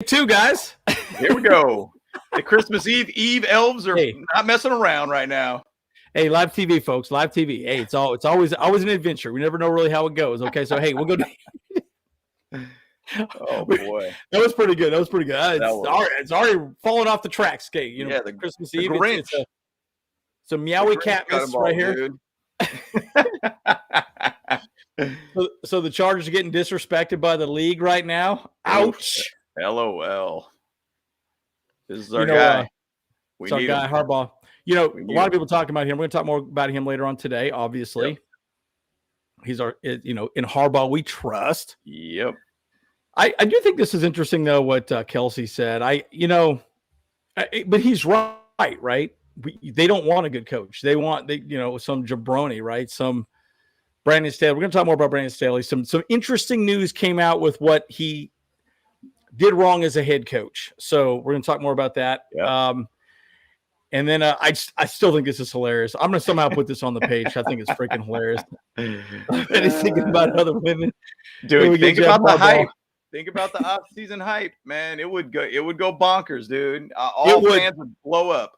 Two guys. Here we go. The Christmas Eve elves are not messing around right now. Hey, live TV, folks. Live TV. Hey, it's always an adventure. We never know really how it goes. Okay, so hey, we'll go. Oh boy, that was pretty good. It's already falling off the tracks, Kate. You know, the Christmas the Eve. Grinch. It's some meowy catness right here. So the Chargers are getting disrespected by the league right now. Ouch. LOL. This is our guy. It's our guy, Harbaugh. You know, a lot of people talking about him. We're going to talk more about him later on today, obviously. Yep. He's our, in Harbaugh we trust. Yep. I do think this is interesting, though, what Kelsey said. But he's right? They don't want a good coach. They want, some jabroni, right? Some Brandon Staley. We're going to talk more about Brandon Staley. Some interesting news came out with what he did wrong as a head coach. So we're going to talk more about that. Yeah. And then I still think this is hilarious. I'm going to somehow put this on the page. I think it's freaking hilarious. And he's thinking about other women. Dude, think about the hype. Think about the off-season hype, man. It would go bonkers, dude. All fans would blow up.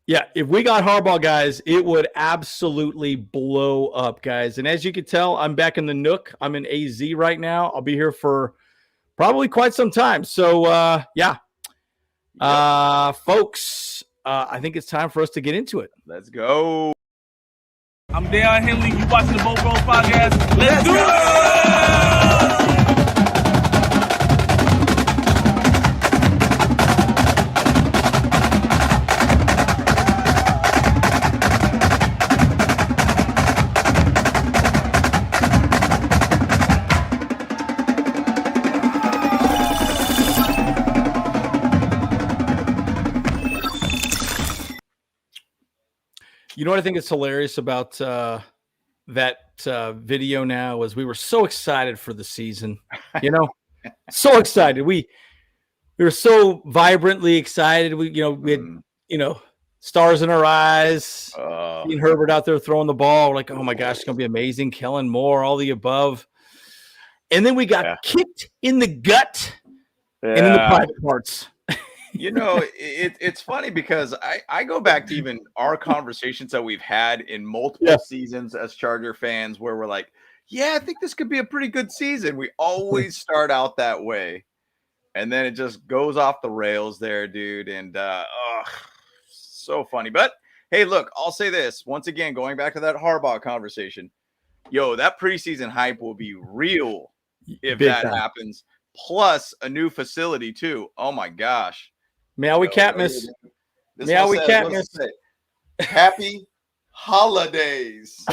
Yeah, if we got Harbaugh, guys, it would absolutely blow up, guys. And as you can tell, I'm back in the Nook. I'm in AZ right now. I'll be here for probably quite some time. So, folks, I think it's time for us to get into it. Let's go. I'm Dale Henley. You watching the Boat Bros podcast? Let's do it! You know what I think is hilarious about that video now is we were so excited for the season, so excited. We were so vibrantly excited. We had, stars in our eyes, seeing Herbert out there throwing the ball. Like, oh my gosh, it's going to be amazing. Kellen Moore, all the above. And then we got kicked in the gut and in the private parts. It's funny because I go back to even our conversations that we've had in multiple seasons as Charger fans where we're like, I think this could be a pretty good season. We always start out that way. And then it just goes off the rails there, dude. And so funny. But hey, look, I'll say this. Once again, going back to that Harbaugh conversation, that preseason hype will be real if that happens. Plus a new facility too. Oh my gosh. Meowie Catmus. Meowie Catmus. Happy holidays.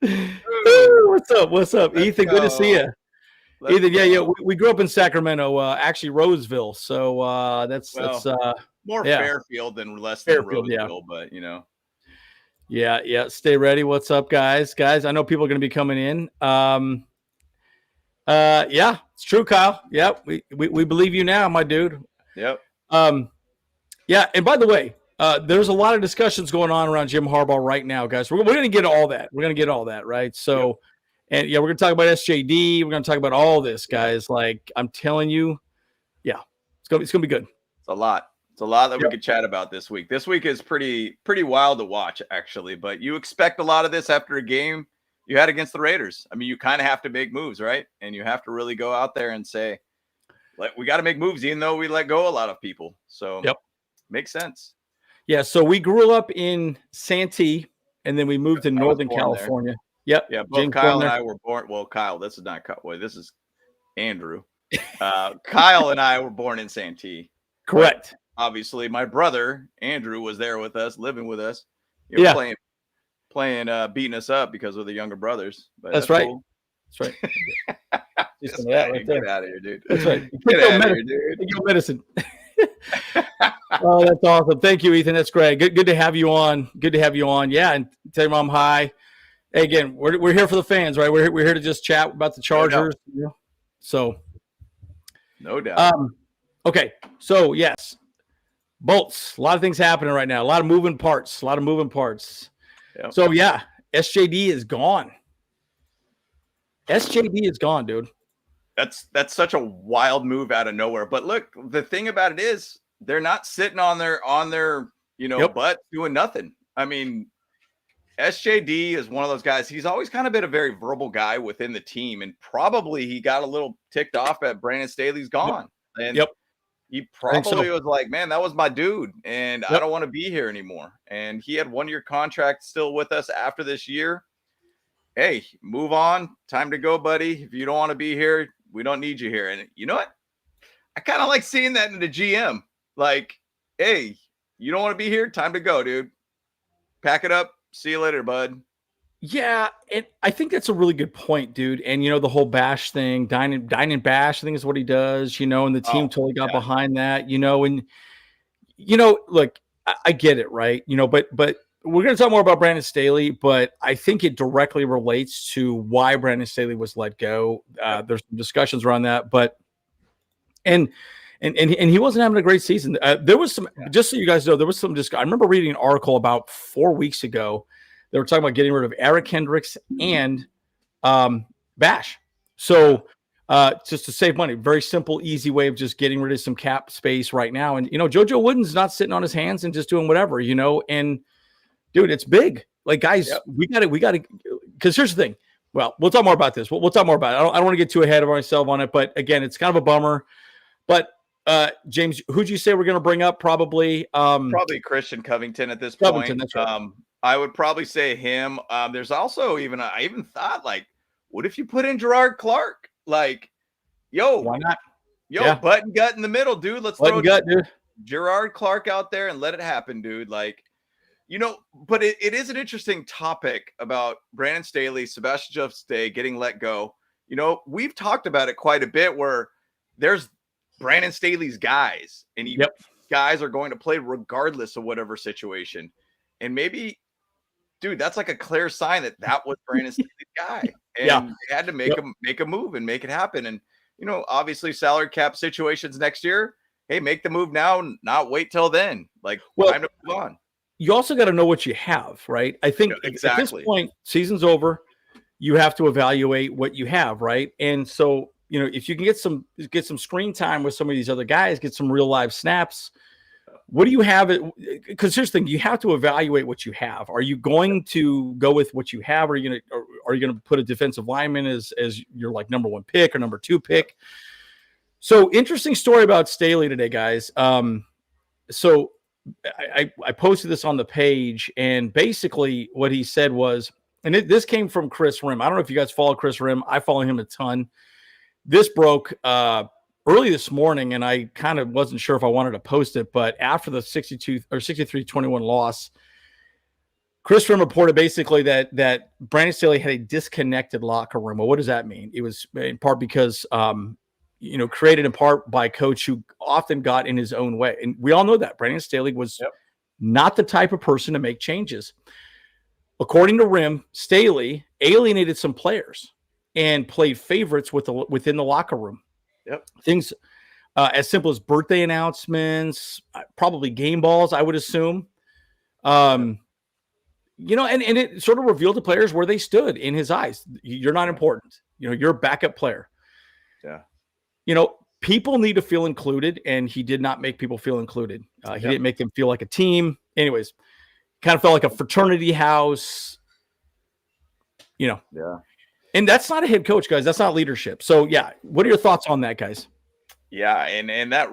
What's up, Ethan? Good to see you. Ethan, we grew up in Sacramento, actually Roseville. So that's more Fairfield than less than Roseville, but Yeah. Stay ready. What's up, guys? I know people are going to be coming in. It's true, Kyle. Yep. We believe you now, my dude. Yep. And by the way, there's a lot of discussions going on around Jim Harbaugh right now, guys. We're going to get all that. We're going to get all that, right? So, and we're going to talk about SJD. We're going to talk about all this, guys. Like I'm telling you, it's going to be good. It's a lot. It's a lot that we could chat about this week. This week is pretty wild to watch, actually. But you expect a lot of this after a game you had against the Raiders. I mean, you kind of have to make moves, right? And you have to really go out there and say, we got to make moves, even though we let go a lot of people. So, makes sense. Yeah. So we grew up in Santee, and then we moved to Northern California. There. Yep. Yeah. Both Kyle and I were born. Well, Kyle, this is not Kyle. Boy, this is Andrew. Kyle and I were born in Santee. Correct. But obviously, my brother Andrew was there with us, living with us. Playing, beating us up because we're the younger brothers. But that's right. Cool. That's right. Get out of here, dude. That's right. Get out of here, dude. Take your medicine. Oh, that's awesome. Thank you, Ethan. That's great. Good to have you on. Yeah, and tell your mom hi. Hey, again, we're here for the fans, right? We're here to just chat about the Chargers. So, no doubt. Okay, so yes, Bolts. A lot of things happening right now. A lot of moving parts. Yep. So SJD is gone. SJD is gone, dude. That's such a wild move out of nowhere. But look, the thing about it is they're not sitting on their butt doing nothing. I mean, SJD is one of those guys. He's always kind of been a very verbal guy within the team, and probably he got a little ticked off at Brandon Staley's gone. And he probably was like, man, that was my dude, and I don't want to be here anymore. And he had 1-year contract still with us after this year. Hey, move on. Time to go, buddy. If you don't want to be here, we don't need you here. And you know what? I kind of like seeing that in the GM. Like, hey, you don't want to be here? Time to go, dude. Pack it up. See you later, bud. Yeah, and I think that's a really good point, dude. And the whole bash thing, dine and bash, I think is what he does, and the team totally got behind that, and look, I get it, right? But we're going to talk more about Brandon Staley, but I think it directly relates to why Brandon Staley was let go. There's some discussions around that, but and he wasn't having a great season. There was some, just so you guys know, there was some I remember reading an article about 4 weeks ago. They were talking about getting rid of Eric Hendricks and Bash. So just to save money, very simple, easy way of just getting rid of some cap space right now. And JoJo Wooden's not sitting on his hands and just doing whatever, and dude, it's big. Like, guys, we got to, because here's the thing. Well, we'll talk more about this. We'll talk more about it. I don't want to get too ahead of myself on it, but again, it's kind of a bummer. But James, who'd you say we're going to bring up? Probably Christian Covington at this point. That's right. I would probably say him. There's also I even thought, like, what if you put in Gerard Clark? Like, why not? Butt and gut in the middle, dude. Let's throw Gerard Clark out there and let it happen, dude. Like, but it is an interesting topic about Brandon Staley, Sebastian Juste getting let go. We've talked about it quite a bit, where there's Brandon Staley's guys, and guys are going to play regardless of whatever situation. And maybe, dude, that's like a clear sign that was Brandon Staley's guy, and they had to make a move and make it happen. And obviously, salary cap situations next year. Hey, make the move now, not wait till then. Like, time to move on. You also got to know what you have, right? I think at this point, season's over. You have to evaluate what you have, right? And so, if you can get some screen time with some of these other guys, get some real live snaps. What do you have? Because here's the thing: you have to evaluate what you have. Are you going to go with what you have? Or are you going to put a defensive lineman as your like number 1 pick or number 2 pick? So interesting story about Staley today, guys. So I posted this on the page, and basically what he said was, and this came from Chris Rim. I don't know if you guys follow Chris Rim. I follow him a ton. This broke early this morning, and I kind of wasn't sure if I wanted to post it, but after the 63-21 loss, Chris Rim reported basically that Brandon Staley had a disconnected locker room. Well, what does that mean? It was in part because created in part by a coach who often got in his own way. And we all know that Brandon Staley was not the type of person to make changes. According to Rim, Staley alienated some players and played favorites within the locker room. Things as simple as birthday announcements, probably game balls, I would assume. And it sort of revealed to players where they stood in his eyes. You're not important. You're a backup player. People need to feel included, and he did not make people feel included. He didn't make them feel like a team. Anyways, kind of felt like a fraternity house, And that's not a head coach, guys. That's not leadership. So, what are your thoughts on that, guys? Yeah, and that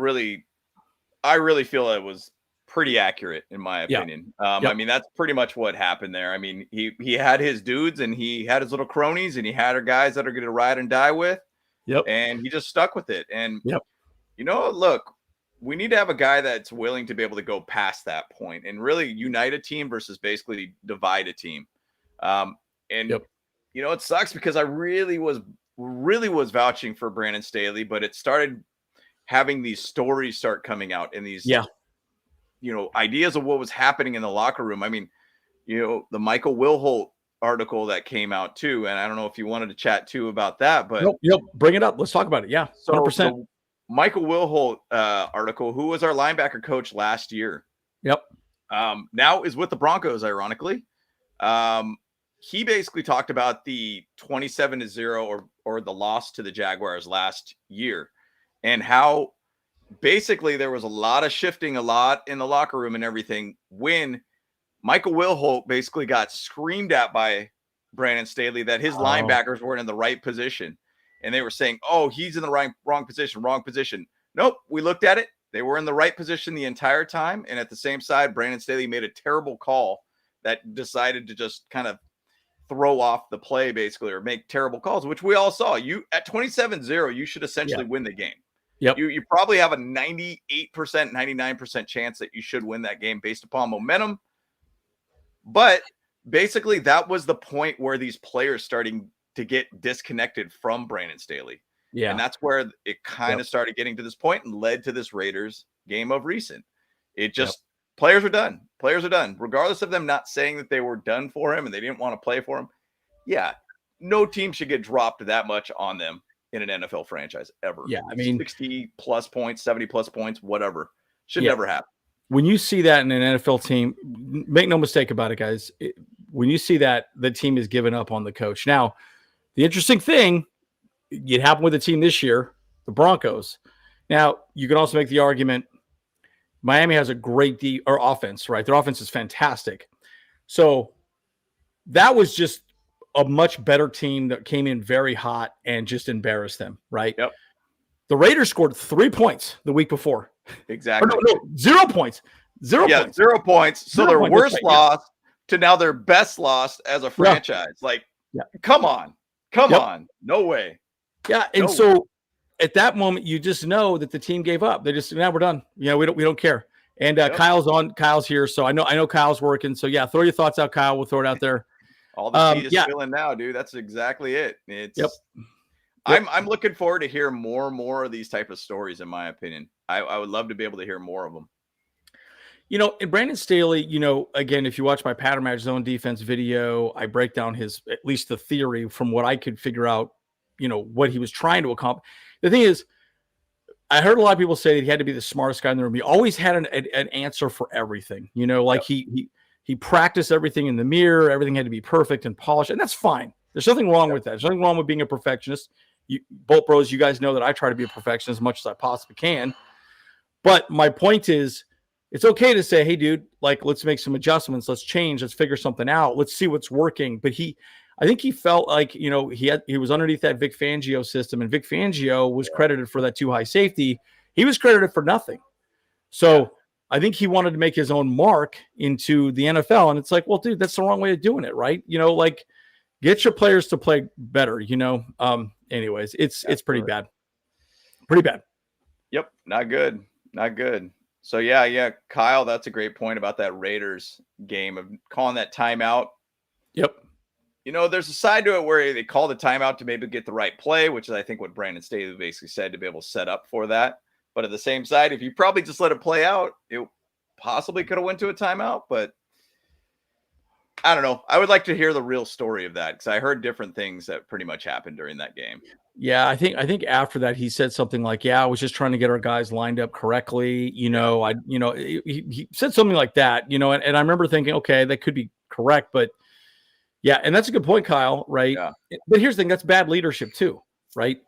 I really feel it was pretty accurate in my opinion. I mean, that's pretty much what happened there. I mean, he had his dudes, and he had his little cronies, and he had our guys that are going to ride and die with. And he just stuck with it. And, look, we need to have a guy that's willing to be able to go past that point and really unite a team versus basically divide a team. It sucks because I really was vouching for Brandon Staley, but it started having these stories start coming out and these, ideas of what was happening in the locker room. I mean, the Michael Wilholt article that came out too. And I don't know if you wanted to chat too about that, but bring it up. Let's talk about it. Yeah. 100%. So Michael Wilholt article, who was our linebacker coach last year. Now is with the Broncos, ironically. he basically talked about the 27-0 or the loss to the Jaguars last year, and how basically there was a lot of shifting, a lot in the locker room and everything when Michael Wilholt basically got screamed at by Brandon Staley that his linebackers weren't in the right position. And they were saying, oh, he's in the wrong position. Nope. We looked at it. They were in the right position the entire time. And at the same side, Brandon Staley made a terrible call that decided to just kind of throw off the play, basically, or make terrible calls, which we all saw. You at 27-0, you should essentially win the game. Yep. You probably have a 98%, 99% chance that you should win that game based upon momentum. But basically, that was the point where these players starting to get disconnected from Brandon Staley. Yeah. And that's where it kind of started getting to this point and led to this Raiders game of recent. It just, players are done. Players are done. Regardless of them not saying that they were done for him and they didn't want to play for him. Yeah. No team should get dropped that much on them in an NFL franchise ever. Yeah. I mean, 60 plus points, 70 plus points, whatever. Should never happen. When you see that in an NFL team, make no mistake about it, guys. When you see that, the team is giving up on the coach. Now, the interesting thing, it happened with the team this year, the Broncos. Now, you can also make the argument, Miami has a great offense, right? Their offense is fantastic. So that was just a much better team that came in very hot and just embarrassed them, right? Yep. The Raiders scored 3 points the week before. Exactly. No, 0 points. 0 points. 0 points. So their worst loss to now their best loss as a franchise. Come on. Come on. No way. Yeah. And so at that moment, you just know that the team gave up. They just, now we're done. We don't care. And Kyle's here. So I know Kyle's working. So yeah, throw your thoughts out, Kyle. We'll throw it out there. All the tea is spilling now, dude. That's exactly it. I'm looking forward to hear more and more of these type of stories, in my opinion. I would love to be able to hear more of them. And Brandon Staley, again, if you watch my pattern match zone defense video, I break down at least the theory from what I could figure out, what he was trying to accomplish. The thing is, I heard a lot of people say that he had to be the smartest guy in the room. He always had an answer for everything, he practiced everything in the mirror. Everything had to be perfect and polished. And that's fine. There's nothing wrong with that. There's nothing wrong with being a perfectionist. Bolt Bros, you guys know that I try to be a perfectionist as much as I possibly can. But my point is, it's okay to say, hey, dude, let's make some adjustments. Let's change. Let's figure something out. Let's see what's working. But I think he felt like, he was underneath that Vic Fangio system, and Vic Fangio was credited for that too high safety. He was credited for nothing. So I think he wanted to make his own mark into the NFL. And it's like, well, dude, that's the wrong way of doing it, right? Get your players to play better, anyways, it's pretty bad. Pretty bad. Yep. Not good. Not good. So yeah. Kyle, that's a great point about that Raiders game of calling that timeout. Yep. There's a side to it where they call the timeout to maybe get the right play, which is, I think, what Brandon Staley basically said, to be able to set up for that. But at the same side, if you probably just let it play out, it possibly could have went to a timeout, but I don't know. I would like to hear the real story of that, because I heard different things that pretty much happened during that game. Yeah, I think after that he said something like, "Yeah, I was just trying to get our guys lined up correctly." He said something like that. And I remember thinking, okay, that could be correct, but yeah, and that's a good point, Kyle. Right? Yeah. But here's the thing: that's bad leadership too, right?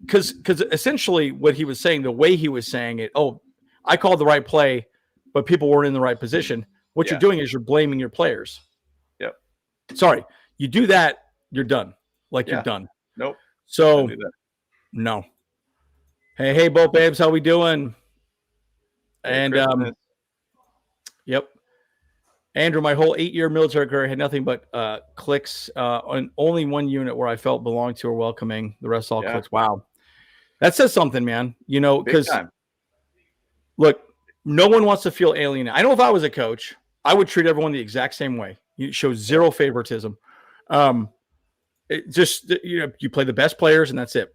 Because essentially what he was saying, the way he was saying it, oh, I called the right play, but people weren't in the right position. What you're doing is you're blaming your players. Yep. Sorry. You do that, you're done. You're done. Nope. So, no. Hey, Bo Babes, how we doing? And, yep. Andrew, my whole 8-year military career had nothing but clicks on only one unit where I felt belonged to or welcoming. The rest all clicks. Wow. That says something, man. Because, look, no one wants to feel alienated. I know if I was a coach, I would treat everyone the exact same way. You show zero favoritism. You play the best players and that's it.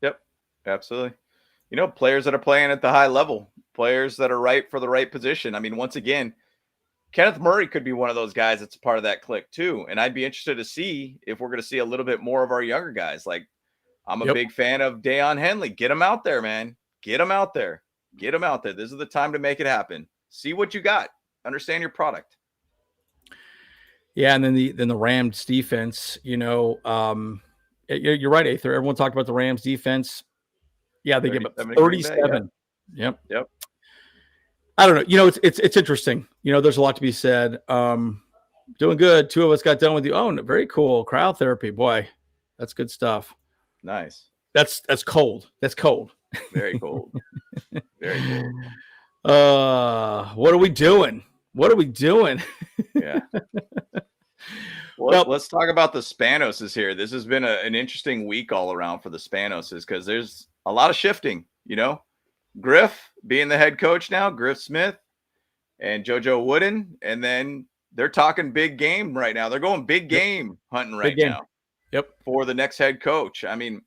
Yep, absolutely. Players that are playing at the high level, players that are right for the right position. I mean, once again, Kenneth Murray could be one of those guys that's part of that clique too. And I'd be interested to see if we're going to see a little bit more of our younger guys. I'm a big fan of Deion Henley. Get him out there, man. Get him out there. Get him out there. This is the time to make it happen. See what you got. Understand your product. Yeah, and then the Rams defense, you're right, Aether. Everyone talked about the Rams defense. Yeah, they give up 37 to Green Bay, 37. Yep. Yep. I don't know. It's interesting. There's a lot to be said. Doing good. Two of us got done with you. Oh, very cool. Cryotherapy. Boy, that's good stuff. Nice. That's cold. That's cold. Very cold. Very cold. What are we doing? What are we doing? Yeah. Well, let's talk about the Spanoses here. This has been an interesting week all around for the Spanoses because there's a lot of shifting, Griff being the head coach now, Griff Smith and JoJo Wooden. And then they're talking big game right now. They're going big game hunting right now. Yep. For the next head coach. I mean,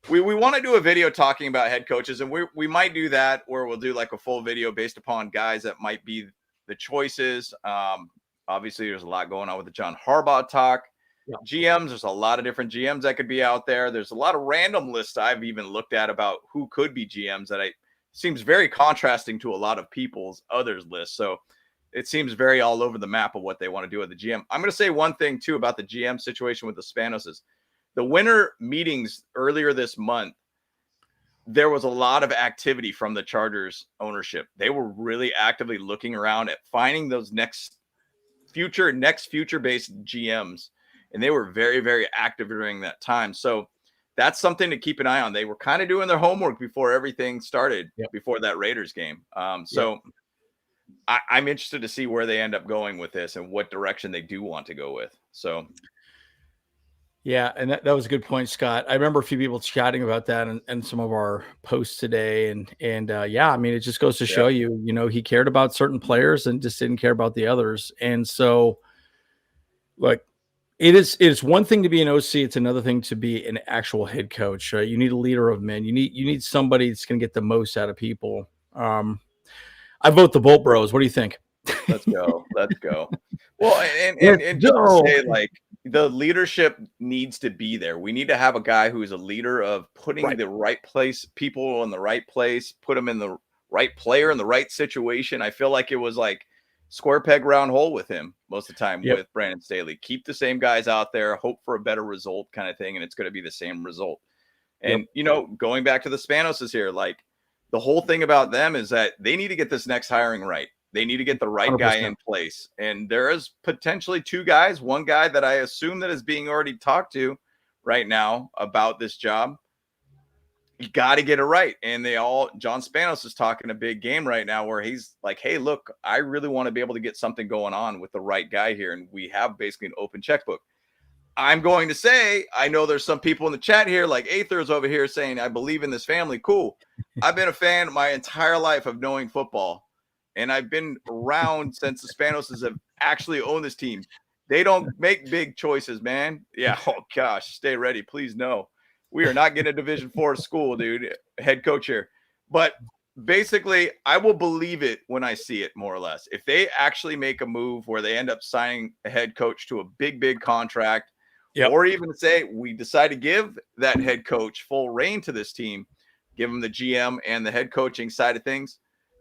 we want to do a video talking about head coaches, and we might do that where we'll do like a full video based upon guys that might be the choices. Obviously, there's a lot going on with the John Harbaugh talk. Yep. GMs, there's a lot of different GMs that could be out there. There's a lot of random lists I've even looked at about who could be GMs that seems very contrasting to a lot of people's others lists. So it seems very all over the map of what they want to do with the GM. I'm going to say one thing too about the GM situation with the Spanoses. The winter meetings earlier this month, there was a lot of activity from the Chargers ownership. They were really actively looking around at finding those next future-based GMs, and they were very, very active during that time. So that's something to keep an eye on. They were kind of doing their homework before everything started, before that Raiders game. I'm interested to see where they end up going with this and what direction they do want to go with. So. Yeah, and that was a good point, Scott. I remember a few people chatting about that and some of our posts today. And yeah, I mean, it just goes to show you, he cared about certain players and just didn't care about the others. And so, like, it's one thing to be an OC. It's another thing to be an actual head coach. Right? You need a leader of men. You need somebody that's going to get the most out of people. I vote the Bolt Bros. What do you think? Let's go. Well, and just to say, like, the leadership needs to be there. We need to have a guy who is a leader of putting the right people in the right place, put them in the right player in the right situation. I feel like it was like square peg round hole with him most of the time with Brandon Staley. Keep the same guys out there, hope for a better result kind of thing, and it's going to be the same result. And, going back to the Spanoses here, like, the whole thing about them is that they need to get this next hiring right. They need to get the right 100%. Guy in place. And there is potentially two guys, one guy that I assume that is being already talked to right now about this job. You got to get it right. And John Spanos is talking a big game right now where he's like, hey, look, I really want to be able to get something going on with the right guy here. And we have basically an open checkbook. I'm going to say, I know there's some people in the chat here, like Aether's over here saying, I believe in this family. Cool. I've been a fan my entire life of knowing football. And I've been around since the Spanoses have actually owned this team. They don't make big choices, man. Yeah. Oh, gosh. Stay ready. Please, no. We are not getting a Division IV school, dude. Head coach here. But basically, I will believe it when I see it, more or less. If they actually make a move where they end up signing a head coach to a big, big contract, or even say we decide to give that head coach full reign to this team, give them the GM and the head coaching side of things,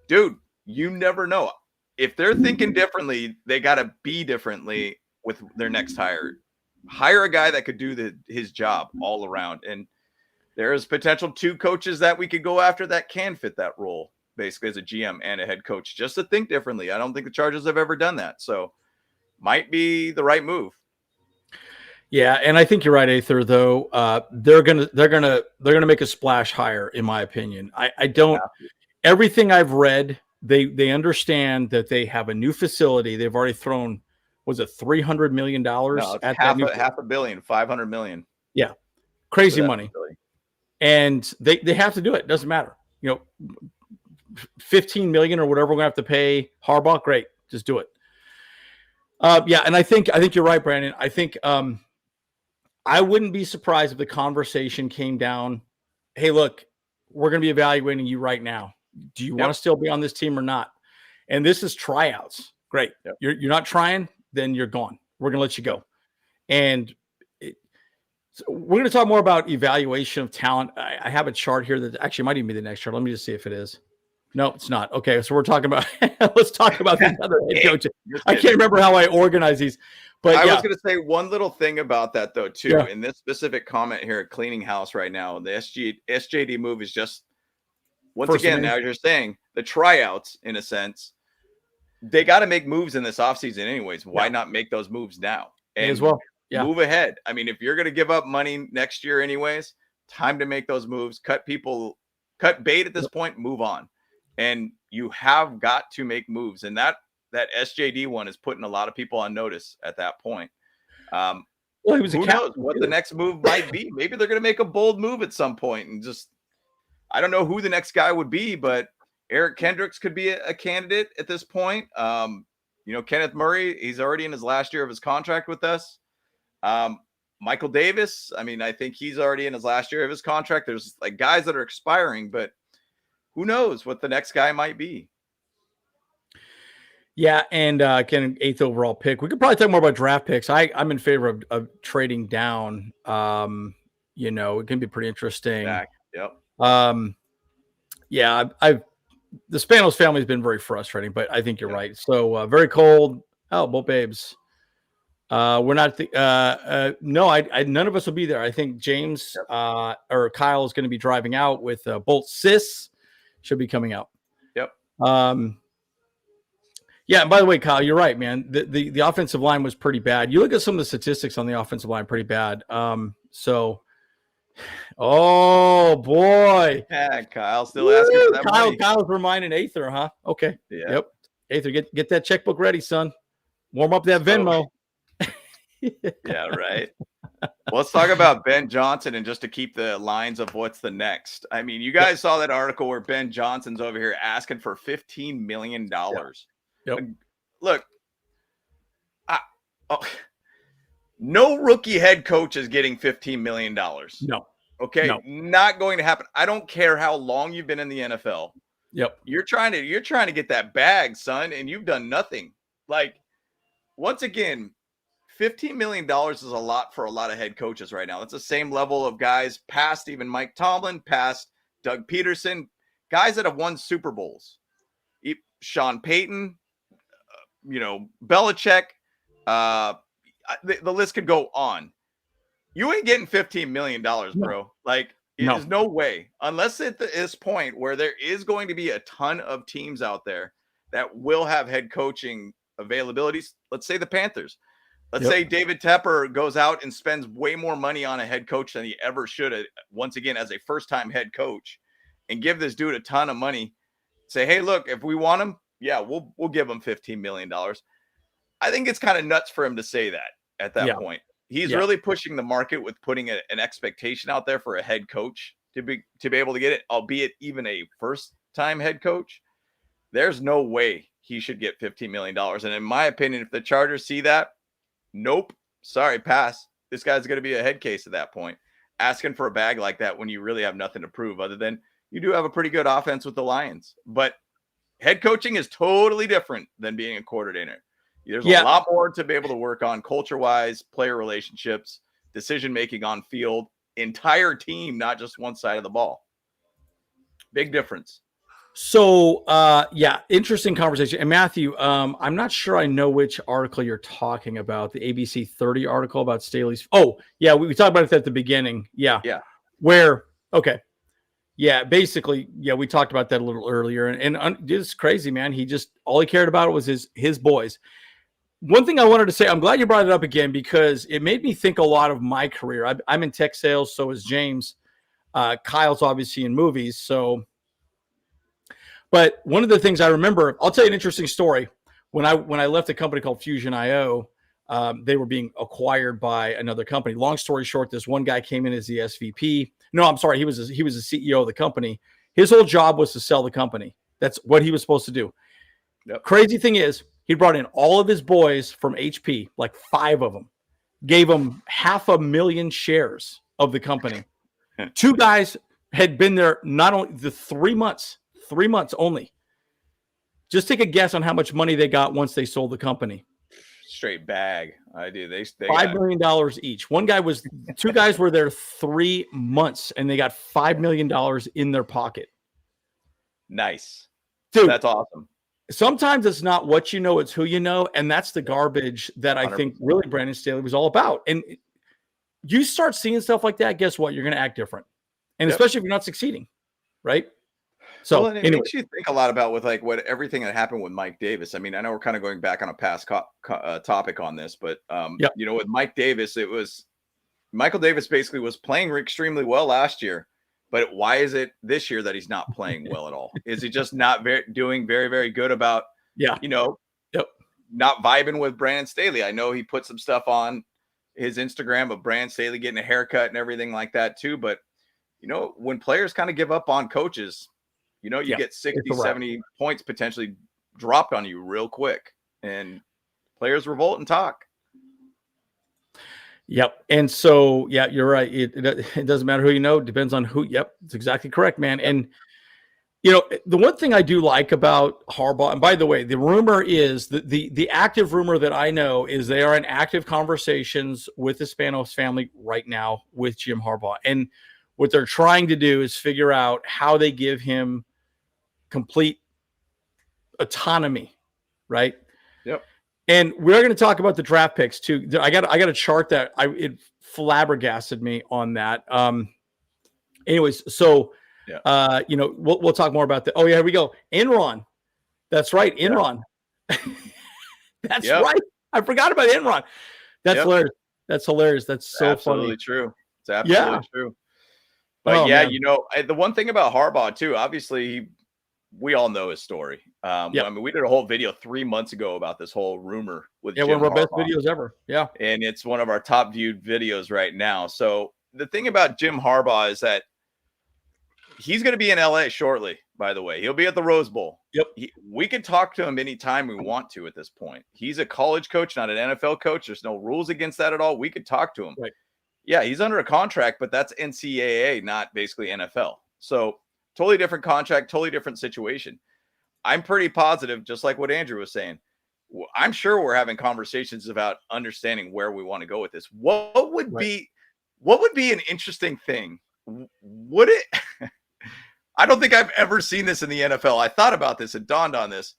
dude, you never know. If they're thinking differently, they got to be differently with their next hire. Hire a guy that could do his job all around. And there's potential two coaches that we could go after that can fit that role, basically as a GM and a head coach, just to think differently. I don't think the Chargers have ever done that. So might be the right move. Yeah, and I think you're right, Aether, though. They're gonna make a splash hire, in my opinion. I don't everything I've read, they understand that they have a new facility. They've already thrown, was it $300 million? No, it's half a billion, 500 million. Yeah. Crazy money. And they have to do it. Doesn't matter. 15 million or whatever we're gonna have to pay Harbaugh. Great. Just do it. Yeah, and I think you're right, Brandon. I think I wouldn't be surprised if the conversation came down, hey, look, we're going to be evaluating you right now. Do you want to still be on this team or not? And this is tryouts. Great. Yep. You're not trying, then you're gone. We're going to let you go. And so we're going to talk more about evaluation of talent. I have a chart here that actually might even be the next chart. Let me just see if it is. No, it's not. Okay, so we're talking about let's talk about the other head coach. Just I kidding. can't remember how I organize these, but I yeah. was going to say one little thing about that though too. Yeah. In this specific comment here at Cleaning House right now, the SJD move is just once First again, name. now you're saying the tryouts in a sense. They got to make moves in this offseason anyways. Why not make those moves now? Me as well. Yeah. Move ahead. I mean, if you're going to give up money next year anyways, time to make those moves, cut bait at this point, move on. And you have got to make moves. And that SJD one is putting a lot of people on notice at that point. Well, he was who knows what the next move might be? Maybe they're going to make a bold move at some point and just, I don't know who the next guy would be, but Eric Kendricks could be a candidate at this point. Kenneth Murray, he's already in his last year of his contract with us. Michael Davis, I mean, I think he's already in his last year of his contract. There's like guys that are expiring, but who knows what the next guy might be. Yeah, and Ken, 8th overall pick. We could probably talk more about draft picks. I'm in favor of trading down. It can be pretty interesting. Yep. The Spanos family has been very frustrating, but I think you're right. So very cold. Oh, both babes. We're not. None of us will be there. I think James or Kyle is going to be driving out with Bolt Sis. Should be coming out. Yep. Yeah. And by the way, Kyle, you're right, man. The offensive line was pretty bad. You look at some of the statistics on the offensive line, pretty bad. Oh boy. Yeah, Kyle still asking for that money. Kyle's reminding Aether, huh? Okay. Yeah. Yep. Aether, get that checkbook ready, son. Warm up that Venmo. Yeah, right. Well, let's talk about Ben Johnson and just to keep the lines of what's the next. I mean, you guys saw that article where Ben Johnson's over here asking for $15 million. Yep. Look, no rookie head coach is getting $15 million. No. Okay. No. Not going to happen. I don't care how long you've been in the NFL. Yep. You're trying to get that bag, son, and you've done nothing. Like, once again, $15 million is a lot for a lot of head coaches right now. That's the same level of guys past even Mike Tomlin, past Doug Peterson, guys that have won Super Bowls. Sean Payton, Belichick, the list could go on. You ain't getting $15 million, bro. Like, there's no way. Unless at this point where there is going to be a ton of teams out there that will have head coaching availabilities. Let's say the Panthers. Let's say David Tepper goes out and spends way more money on a head coach than he ever should, once again, as a first-time head coach, and give this dude a ton of money. Say, hey, look, if we want him, we'll give him $15 million. I think it's kind of nuts for him to say that at that point. He's really pushing the market with putting an expectation out there for a head coach to be able to get it, albeit even a first-time head coach. There's no way he should get $15 million. And in my opinion, if the Chargers see that, nope, sorry, pass. This guy's going to be a head case at that point. Asking for a bag like that when you really have nothing to prove other than you do have a pretty good offense with the Lions. But head coaching is totally different than being a coordinator. There's a lot more to be able to work on culture-wise, player relationships, decision-making on field, entire team, not just one side of the ball. Big difference. So, interesting conversation. And Matthew, I'm not sure I know which article you're talking about, the ABC 30 article about Staley's. Oh, yeah, we talked about it at the beginning. Yeah. Basically, we talked about that a little earlier. And it's crazy, man. All he cared about was his boys. One thing I wanted to say, I'm glad you brought it up again because it made me think a lot of my career. I'm in tech sales, so is James. Kyle's obviously in movies, so... But one of the things I remember, I'll tell you an interesting story. When I left a company called Fusion.io, they were being acquired by another company. Long story short, this one guy came in as the SVP. No, I'm sorry, he was the CEO of the company. His whole job was to sell the company. That's what he was supposed to do. Yep. Crazy thing is, he brought in all of his boys from HP, like 5 of them, gave them 500,000 shares of the company. 2 guys had been there not only the 3 months. 3 months only. Just take a guess on how much money they got once they sold the company. Straight bag. I do. They $5 million each. 2 guys were there 3 months and they got $5 million in their pocket. Nice. Dude, That's awesome. Sometimes it's not what you know, it's who you know. And that's the garbage that I 100%. think really Brandon Staley was all about. And you start seeing stuff like that, guess what? You're going to act different. And especially if you're not succeeding, right? So well, and it makes you think a lot about with like what everything that happened with Mike Davis. I mean, I know we're kind of going back on a past topic on this, but you know, with Mike Davis, it was Michael Davis basically was playing extremely well last year. But why is it this year that he's not playing well at all? Is he just not doing very, very good about, you know, not vibing with Brandon Staley? I know he put some stuff on his Instagram of Brandon Staley getting a haircut and everything like that too. But, you know, when players kind of give up on coaches, you know, you get 60, 70 points potentially dropped on you real quick. And players revolt and talk. Yep. And so, yeah, you're right. It doesn't matter who you know. It depends on who. Yep. It's exactly correct, man. And, you know, the one thing I do like about Harbaugh, and by the way, the rumor is the active rumor that I know is they are in active conversations with the Spanos family right now with Jim Harbaugh. And what they're trying to do is figure out how they give him complete autonomy, right? Yep. And we're going to talk about the draft picks too. I got a chart that it flabbergasted me on that. Anyways, so you know, we'll talk more about that. Oh yeah, here we go. Enron. That's right, Enron. That's right. I forgot about Enron. That's hilarious. That's hilarious. That's so absolutely funny. True. It's absolutely true. But man. you know, the one thing about Harbaugh too, obviously, we all know his story. I mean, we did a whole video 3 months ago about this whole rumor with Jim one of our best Harbaugh. videos ever. Yeah. And it's one of our top viewed videos right now. So the thing about Jim Harbaugh is that he's going to be in LA shortly, by the way. He'll be at the Rose Bowl. Yep. We can talk to him anytime we want to at this point. He's a college coach, not an NFL coach. There's no rules against that at all. We could talk to him. Right. Yeah, he's under a contract, but that's NCAA, not basically NFL. So totally different contract, totally different situation. I'm pretty positive, just like what Andrew was saying. I'm sure we're having conversations about understanding where we want to go with this. What would be an interesting thing? Would it? I don't think I've ever seen this in the NFL. I thought about this. It dawned on this.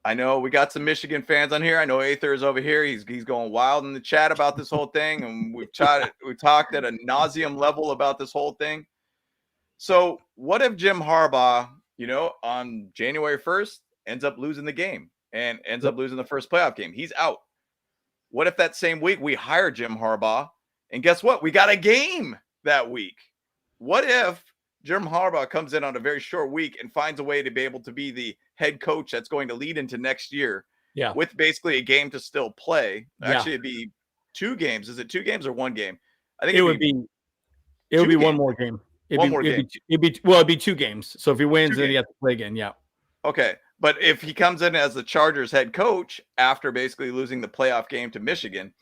I know we got some Michigan fans on here. I know Aether is over here. He's going wild in the chat about this whole thing, and we talked at a nauseum level about this whole thing. So what if Jim Harbaugh, you know, on January 1st ends up losing the game and ends up losing the first playoff game? He's out. What if that same week we hire Jim Harbaugh, and guess what? We got a game that week. What if Jim Harbaugh comes in on a very short week and finds a way to be able to be the head coach that's going to lead into next year with basically a game to still play? Actually, it'd be 2 games. Is it 2 games or 1 game? I think it would be one more game. It'd be 2 games. So if he wins, then he has to play again. Yeah. Okay. But if he comes in as the Chargers head coach after basically losing the playoff game to Michigan,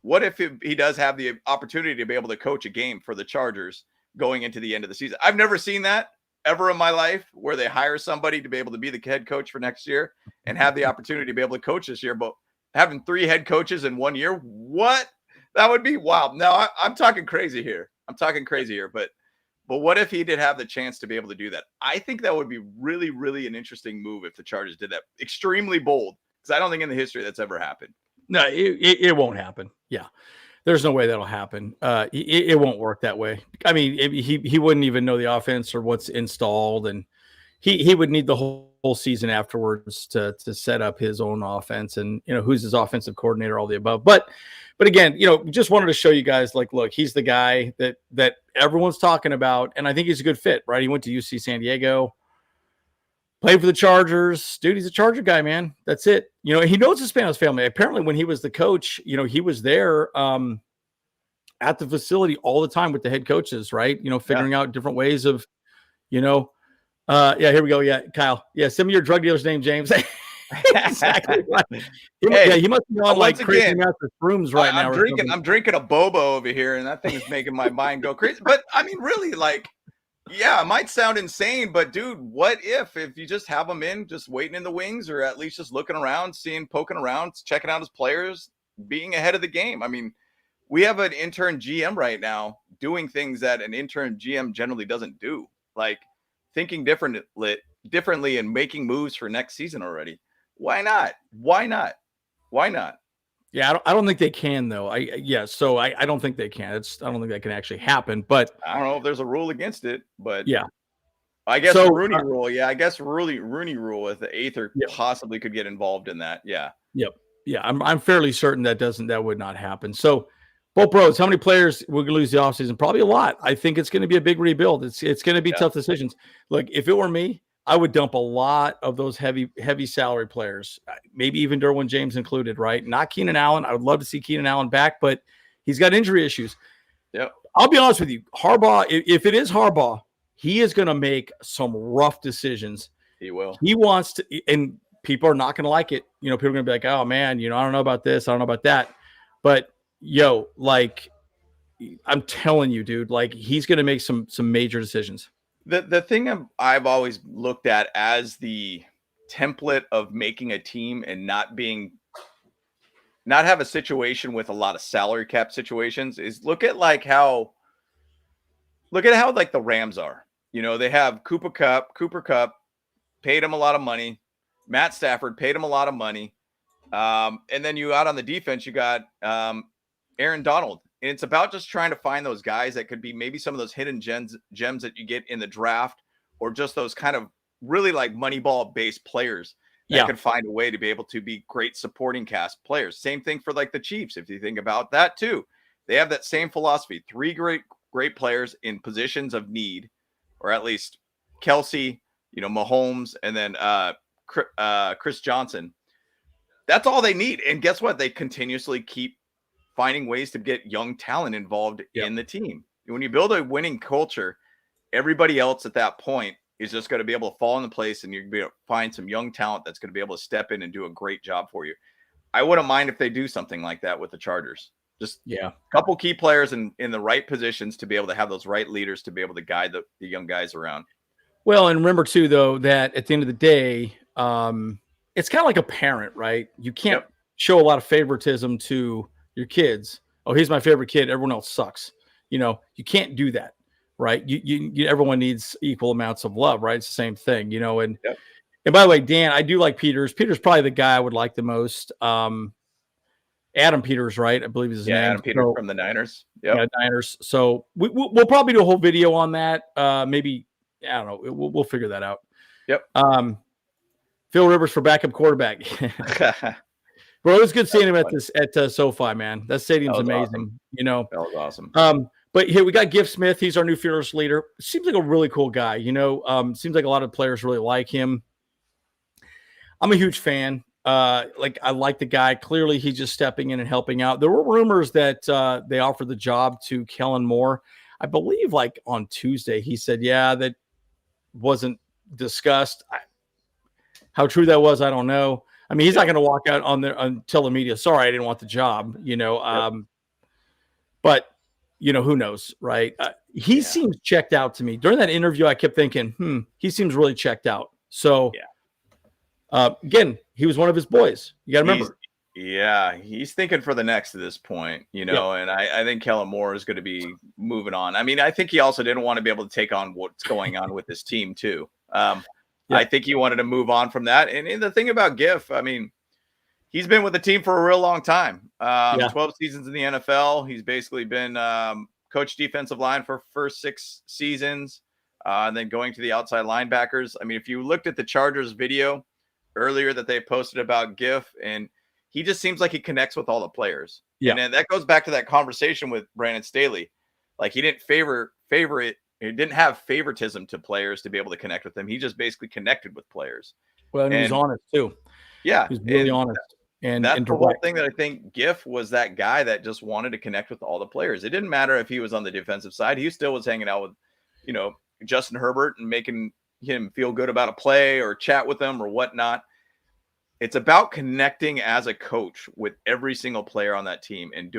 what if he does have the opportunity to be able to coach a game for the Chargers going into the end of the season? I've never seen that ever in my life, where they hire somebody to be able to be the head coach for next year and have the opportunity to be able to coach this year. But having 3 head coaches in 1 year, what? That would be wild. Now I'm talking crazy here. But what if he did have the chance to be able to do that? I think that would be really, really an interesting move if the Chargers did that. Extremely bold, because I don't think in the history that's ever happened. No, it won't happen. Yeah. There's no way that'll happen. It won't work that way. I mean, he wouldn't even know the offense or what's installed, and he would need the whole season afterwards to set up his own offense, and you know, who's his offensive coordinator, all the above. But again, you know, just wanted to show you guys, like, look, he's the guy that everyone's talking about, and I think he's a good fit, right? He went to UC San Diego, played for the Chargers. Dude, he's a Charger guy, man. That's it. You know, he knows the Spanos family. Apparently, when he was the coach, you know, he was there at the facility all the time with the head coaches, right? You know, figuring out different ways of, you know, here we go. Yeah, Kyle. Yeah, send me your drug dealer's name, James. Exactly. He must be on like crazy master rooms right now. I'm drinking a boba over here, and that thing is making my mind go crazy. But I mean, really, like, yeah, it might sound insane, but dude, what if you just have him in, just waiting in the wings, or at least just looking around, poking around, checking out his players, being ahead of the game? I mean, we have an intern GM right now doing things that an intern GM generally doesn't do, like thinking differently differently and making moves for next season already. Why not? Why not? Why not? Yeah, I don't think they can though. So I don't think they can. I don't think that can actually happen. But I don't know if there's a rule against it, but yeah. I guess So, the Rooney rule. Yeah, I guess Rooney rule with the eighth or Yeah. possibly could get involved in that. Yeah. Yep. Yeah, I'm fairly certain that would not happen. So, Bolt Bros, how many players we're gonna lose the offseason? Probably a lot. I think it's gonna be a big rebuild. It's gonna be tough decisions. Look, if it were me, I would dump a lot of those heavy salary players, maybe even Derwin James included, right? Not Keenan Allen. I would love to see Keenan Allen back, but he's got injury issues. Yep. I'll be honest with you. Harbaugh, if it is Harbaugh, he is going to make some rough decisions. He will. He wants to, and people are not going to like it. People are going to be like, oh man, I don't know about this. I don't know about that. But I'm telling you, dude, he's going to make some major decisions. The thing I've always looked at as the template of making a team and not have a situation with a lot of salary cap situations is look at how the Rams are. They have Cooper Kupp paid him a lot of money. Matt Stafford paid him a lot of money. And then you out on the defense, you got Aaron Donald. And it's about just trying to find those guys that could be maybe some of those hidden gems that you get in the draft, or just those kind of really Moneyball based players that could find a way to be able to be great supporting cast players. Same thing for the Chiefs. If you think about that too, they have that same philosophy. 3 great players in positions of need, or at least Kelsey, Mahomes, and then Chris Johnson. That's all they need. And guess what? They continuously keep finding ways to get young talent involved in the team. When you build a winning culture, everybody else at that point is just going to be able to fall into place, and you're going to be able to find some young talent that's going to be able to step in and do a great job for you. I wouldn't mind if they do something like that with the Chargers. Just a couple key players in the right positions to be able to have those right leaders to be able to guide the young guys around. Well, and remember too, though, that at the end of the day, it's kind of like a parent, right? You can't show a lot of favoritism to your kids. Oh, he's my favorite kid. Everyone else sucks. You can't do that, right? You everyone needs equal amounts of love, right? It's the same thing, And and by the way, Dan, I do like Peters. Peters probably the guy I would like the most. Adam Peters, right? I believe is his name. Adam Peters from the Niners. Yeah, Niners. So we'll probably do a whole video on that. Maybe I don't know. We'll figure that out. Yep. Phil Rivers for backup quarterback. Bro, it was good seeing him at SoFi, man. That stadium's amazing. Awesome. That was awesome. But here we got Giff Smith. He's our new fearless leader. Seems like a really cool guy. Seems like a lot of players really like him. I'm a huge fan. I like the guy. Clearly, he's just stepping in and helping out. There were rumors that they offered the job to Kellen Moore. I believe, on Tuesday, he said, that wasn't discussed. How true that was, I don't know. I mean, he's not going to walk out and tell the media, sorry, I didn't want the job, but who knows, right? He seems checked out to me. During that interview, I kept thinking, he seems really checked out. So, again, he was one of his boys. You got to remember. He's thinking for the next at this point, and I think Kellen Moore is going to be moving on. I mean, I think he also didn't want to be able to take on what's going on with his team too. I think he wanted to move on from that. And the thing about Giff, I mean, he's been with the team for a real long time. 12 seasons in the NFL. He's basically been coach defensive line for first 6 seasons, and then going to the outside linebackers. I mean, if you looked at the Chargers video earlier that they posted about Giff, and he just seems like he connects with all the players. And then that goes back to that conversation with Brandon Staley. He didn't favor it. He didn't have favoritism to players to be able to connect with them. He just basically connected with players. Well, and he was honest too. Yeah. He's really honest. And that's the whole thing that I think Giff was that guy that just wanted to connect with all the players. It didn't matter if he was on the defensive side. He still was hanging out with, Justin Herbert and making him feel good about a play or chat with them or whatnot. It's about connecting as a coach with every single player on that team and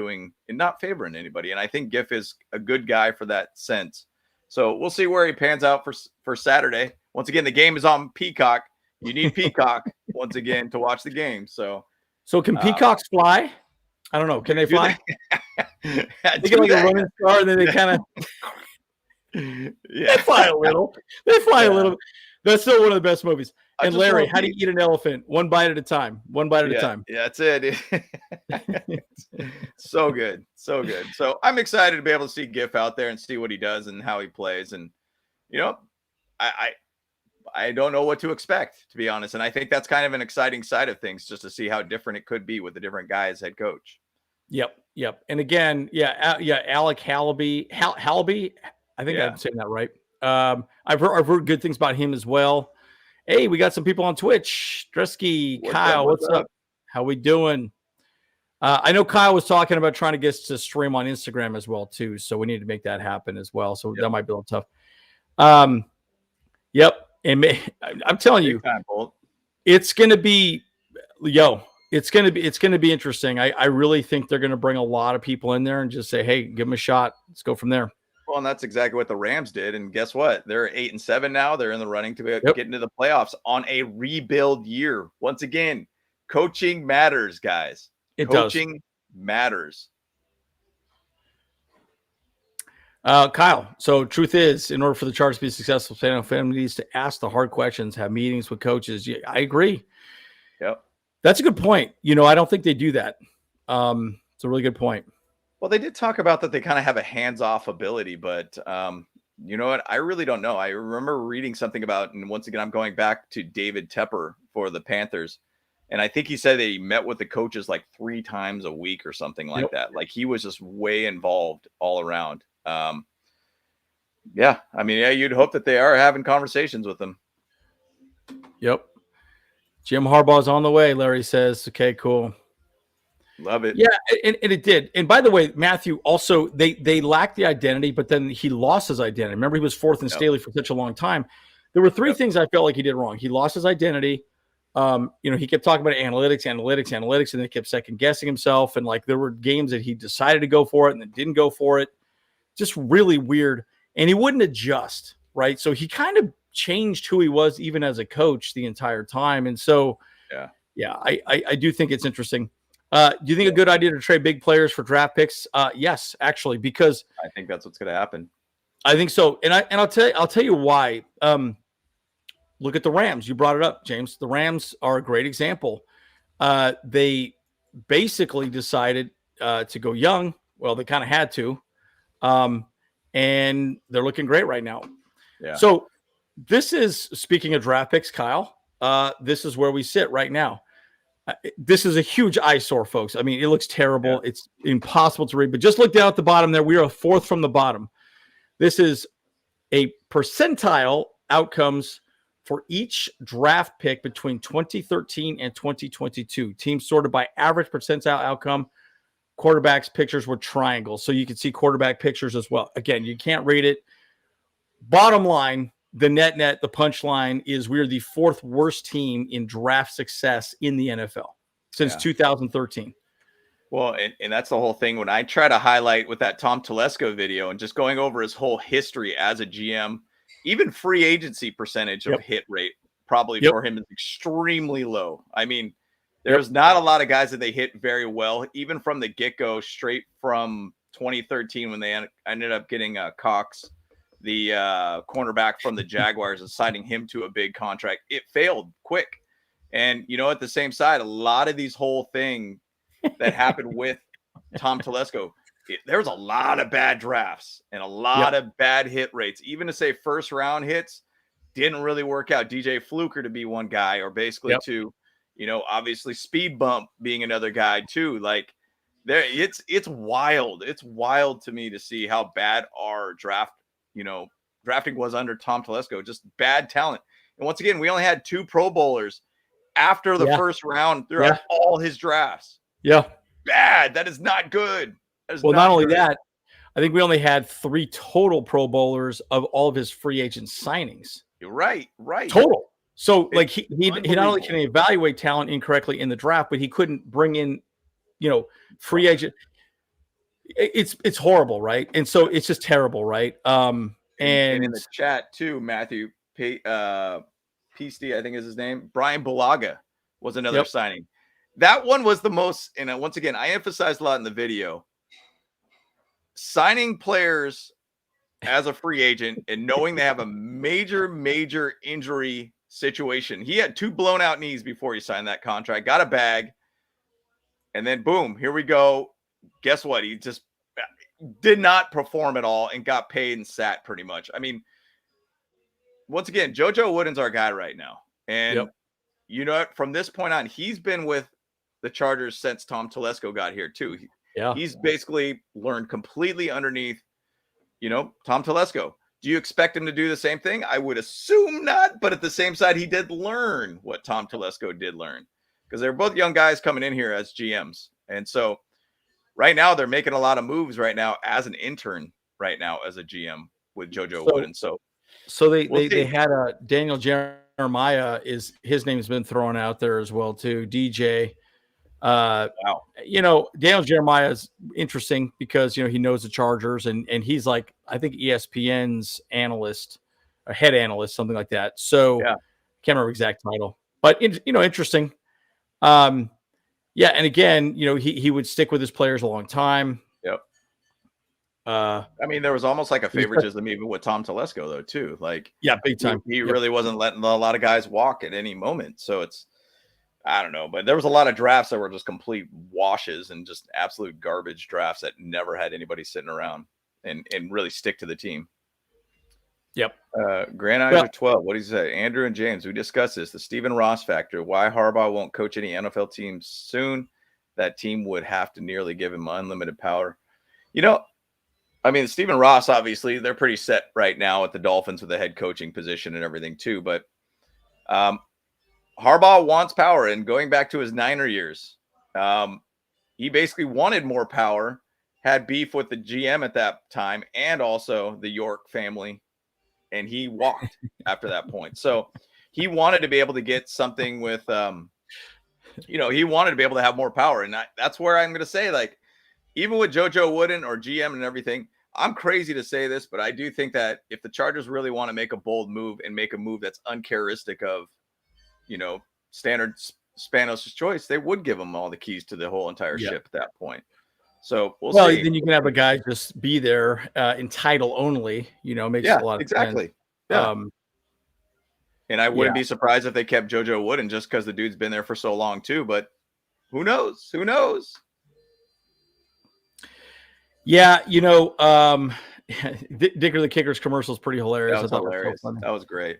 not favoring anybody. And I think Giff is a good guy for that sense. So we'll see where he pans out for Saturday. Once again, the game is on Peacock. You need Peacock once again to watch the game. So can peacocks fly? I don't know. Can they fly? They get like a running star, and then they kind of they fly a little. They fly a little. That's still one of the best movies. I And just Larry, wanna how do you eat an elephant? One bite at a time. One bite at a time. Yeah, that's it. So good. So good. So I'm excited to be able to see Giff out there and see what he does and how he plays. And you know, I don't know what to expect, to be honest. And I think that's kind of an exciting side of things, just to see how different it could be with a different guy as head coach. Yep. And again, Alec Hallaby. Hallaby. I think I'm saying that right. I've heard good things about him as well. Hey, we got some people on Twitch. Dresky, Kyle, what's up? How we doing? I know Kyle was talking about trying to get us to stream on Instagram as well, too. So we need to make that happen as well. So that might be a little tough. Yep. And I'm telling you, it's going to be, it's going to be interesting. I really think they're going to bring a lot of people in there and just say, hey, give them a shot. Let's go from there. Well, and that's exactly what the Rams did. And guess what? They're 8-7 now. They're in the running to get into the playoffs on a rebuild year. Once again, coaching matters, guys. Coaching matters. Kyle, so truth is, in order for the Chargers to be successful, family needs to ask the hard questions, have meetings with coaches. Yeah, I agree. Yep. That's a good point. I don't think they do that. It's a really good point. Well, they did talk about that they kind of have a hands-off ability, but you know what? I really don't know. I remember reading something about, and once again, I'm going back to David Tepper for the Panthers, and I think he said that he met with the coaches like 3 times a week or something like that. Like he was just way involved all around. Yeah, I mean, you'd hope that they are having conversations with them. Yep. Jim Harbaugh's on the way, Larry says. Okay, cool. Love it. Yeah, and it did. And by the way, Matthew, also, they lacked the identity, but then he lost his identity. Remember, he was fourth in Staley for such a long time. There were 3 things I felt like he did wrong. He lost his identity. He kept talking about analytics, and then kept second guessing himself. And like there were games that he decided to go for it and then didn't go for it. Just really weird. And he wouldn't adjust, right? So he kind of changed who he was even as a coach the entire time. And so, I do think it's interesting. Do you think a good idea to trade big players for draft picks? Yes, actually, because I think that's what's going to happen. I think so. And I'll tell you why. Look at the Rams. You brought it up, James. The Rams are a great example. They basically decided to go young. Well, they kind of had to. And they're looking great right now. Yeah. So this is, speaking of draft picks, Kyle, this is where we sit right now. This is a huge eyesore, folks. I mean, it looks terrible. Yeah. It's impossible to read, but just look down at the bottom there. We are 4th from the bottom. This is a percentile outcomes for each draft pick between 2013 and 2022. Teams sorted by average percentile outcome. Quarterbacks pictures were triangles, so you can see quarterback pictures as well. Again, you can't read it. Bottom line, the net, the punchline is we're the 4th worst team in draft success in the NFL since 2013. Well, and that's the whole thing. When I try to highlight with that Tom Telesco video and just going over his whole history as a GM, even free agency percentage of hit rate probably for him is extremely low. I mean, there's not a lot of guys that they hit very well, even from the get-go, straight from 2013 when they ended up getting Cox, the cornerback from the Jaguars, and signing him to a big contract. It failed quick. And, at the same side, a lot of these whole thing that happened with Tom Telesco, there was a lot of bad drafts and a lot of bad hit rates. Even to say first-round hits didn't really work out. DJ Fluker to be one guy, or basically two. Obviously Speed Bump being another guy too. Like there, it's wild. It's wild to me to see how bad our drafting was under Tom Telesco. Just bad talent. And once again, we only had 2 Pro Bowlers after the first round throughout all his drafts. Yeah. Bad. That is not good. Not only that, I think we only had 3 total Pro Bowlers of all of his free agent signings. You're right. Total. So like he not only can he evaluate talent incorrectly in the draft, but he couldn't bring in, free agent. It's horrible, right? And so it's just terrible, right? And in the chat too, Matthew Peasty, I think is his name. Brian Bulaga was another signing. That one was the most, and once again, I emphasized a lot in the video. Signing players as a free agent and knowing they have a major injury situation. He had 2 blown out knees before he signed that contract, got a bag, and then boom, here we go. Guess what? He just did not perform at all and got paid and sat pretty much. I mean, once again, JoJo Wooden's our guy right now. And you know, from this point on, he's been with the Chargers since Tom Telesco got here too. He's basically learned completely underneath, you know, Tom Telesco. Do you expect him to do the same thing? I would assume not, but at the same side, he did learn what Tom Telesco did learn, because they're both young guys coming in here as GMs. And so right now they're making a lot of moves right now as an intern right now as a GM with JoJo Wooden. So they had a Daniel Jeremiah, his name has been thrown out there as well too. DJ. Wow. You know, Daniel Jeremiah is interesting because, you know, he knows the Chargers and he's like, I think ESPN's analyst, a head analyst, something like that. So can't remember exact title, but interesting. And again, you know, he would stick with his players a long time. I mean, there was almost like a favoritism even with Tom Telesco though too. Like, big time. He really wasn't letting a lot of guys walk at any moment. So it's, I don't know, but there was a lot of drafts that were just complete washes and just absolute garbage drafts that never had anybody sitting around and really stick to the team. Grand Eyes 12. What do you say? Andrew and James, we discussed this. The Stephen Ross factor. Why Harbaugh won't coach any NFL teams soon. That team would have to nearly give him unlimited power. You know, I mean, Stephen Ross, obviously, they're pretty set right now at the Dolphins with the head coaching position and everything too. But Harbaugh wants power, and going back to his Niner years, he basically wanted more power, had beef with the GM at that time and also the York family, and he walked after that point. So he wanted to be able to get something with, he wanted to be able to have more power. And that's where I'm going to say, like, even with JoJo Wooden or GM and everything, I'm crazy to say this, but I do think that if the Chargers really want to make a bold move and make a move that's uncharacteristic of, you know, standard Spanos' choice, they would give him all the keys to the whole entire ship at that point. So we'll see. Then you can have a guy just be there in title only, you know, makes a lot of sense. And I wouldn't be surprised if they kept JoJo Wooden just because the dude's been there for so long too, but who knows? Who knows? Yeah, you know, Dicker the Kicker's commercial is pretty hilarious. That was hilarious. That was great.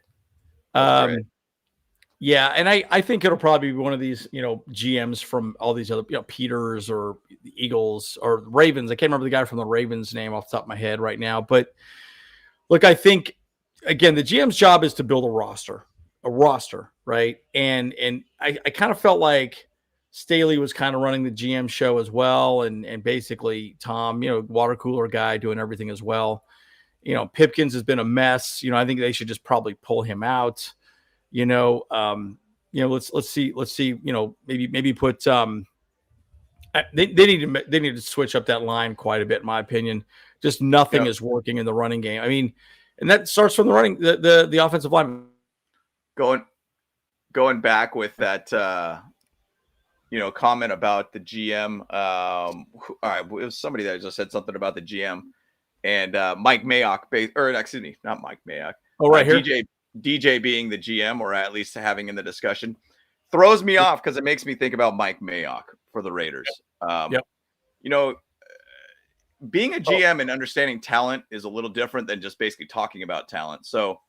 Yeah, and I think it'll probably be one of these, you know, GMs from all these other, you know, Peters or the Eagles or the Ravens. I can't remember the guy from the Ravens name off the top of my head right now. But look, I think, again, the GM's job is to build a roster, right? And I kind of felt like Staley was kind of running the GM show as well. And basically Tom, you know, water cooler guy doing everything as well. You know, Pipkins has been a mess. You know, I think they should just probably pull him out. Let's see, you know, maybe put, they need to switch up that line quite a bit, in my opinion. Just nothing is working in the running game. I mean, and that starts from the offensive line. Going back with that, comment about the GM. All right, it was somebody that just said something about the GM and Mike Mayock, not Mike Mayock. Oh, right here. DJ being the GM, or at least having in the discussion, throws me off because it makes me think about Mike Mayock for the Raiders. You know, being a GM and understanding talent is a little different than just basically talking about talent. So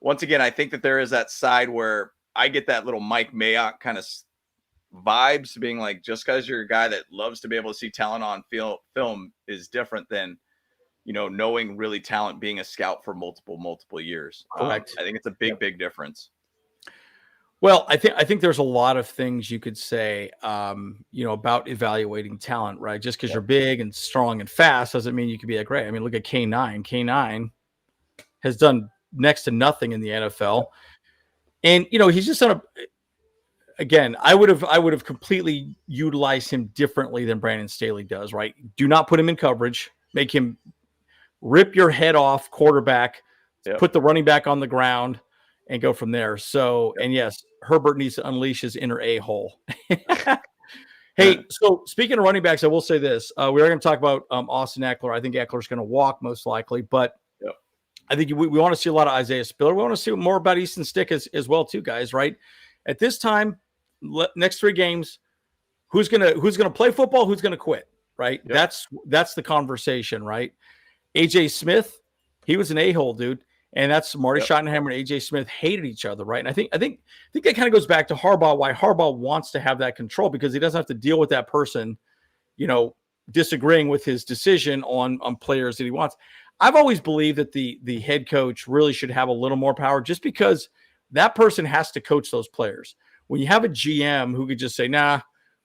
once again, I think that there is that side where I get that little Mike Mayock kind of vibes, being like, just because you're a guy that loves to be able to see talent on film is different than, you know, knowing really talent, being a scout for multiple years. Correct. I think it's a big difference. Well, I think there's a lot of things you could say, about evaluating talent, right? Just because you're big and strong and fast doesn't mean you can be that great. I mean, look at K9. K9 has done next to nothing in the NFL. And, you know, he's just again, I would have completely utilized him differently than Brandon Staley does, right? Do not put him in coverage, make him rip your head off quarterback, put the running back on the ground, and go from there. So, and yes, Herbert needs to unleash his inner a-hole. Hey, so speaking of running backs, I will say this. We are going to talk about Austin Eckler. I think Eckler's going to walk most likely, but I think we want to see a lot of Isaiah Spiller. We want to see more about Easton Stick as well too, guys. Right at this time, next 3 games, who's gonna play football? Who's gonna quit? Right. Yep. That's the conversation. Right. AJ Smith, he was an a-hole, dude. And that's Marty Schottenheimer and AJ Smith hated each other, right? And I think that kind of goes back to Harbaugh, why Harbaugh wants to have that control, because he doesn't have to deal with that person, disagreeing with his decision on players that he wants. I've always believed that the head coach really should have a little more power, just because that person has to coach those players. When you have a GM who could just say, nah,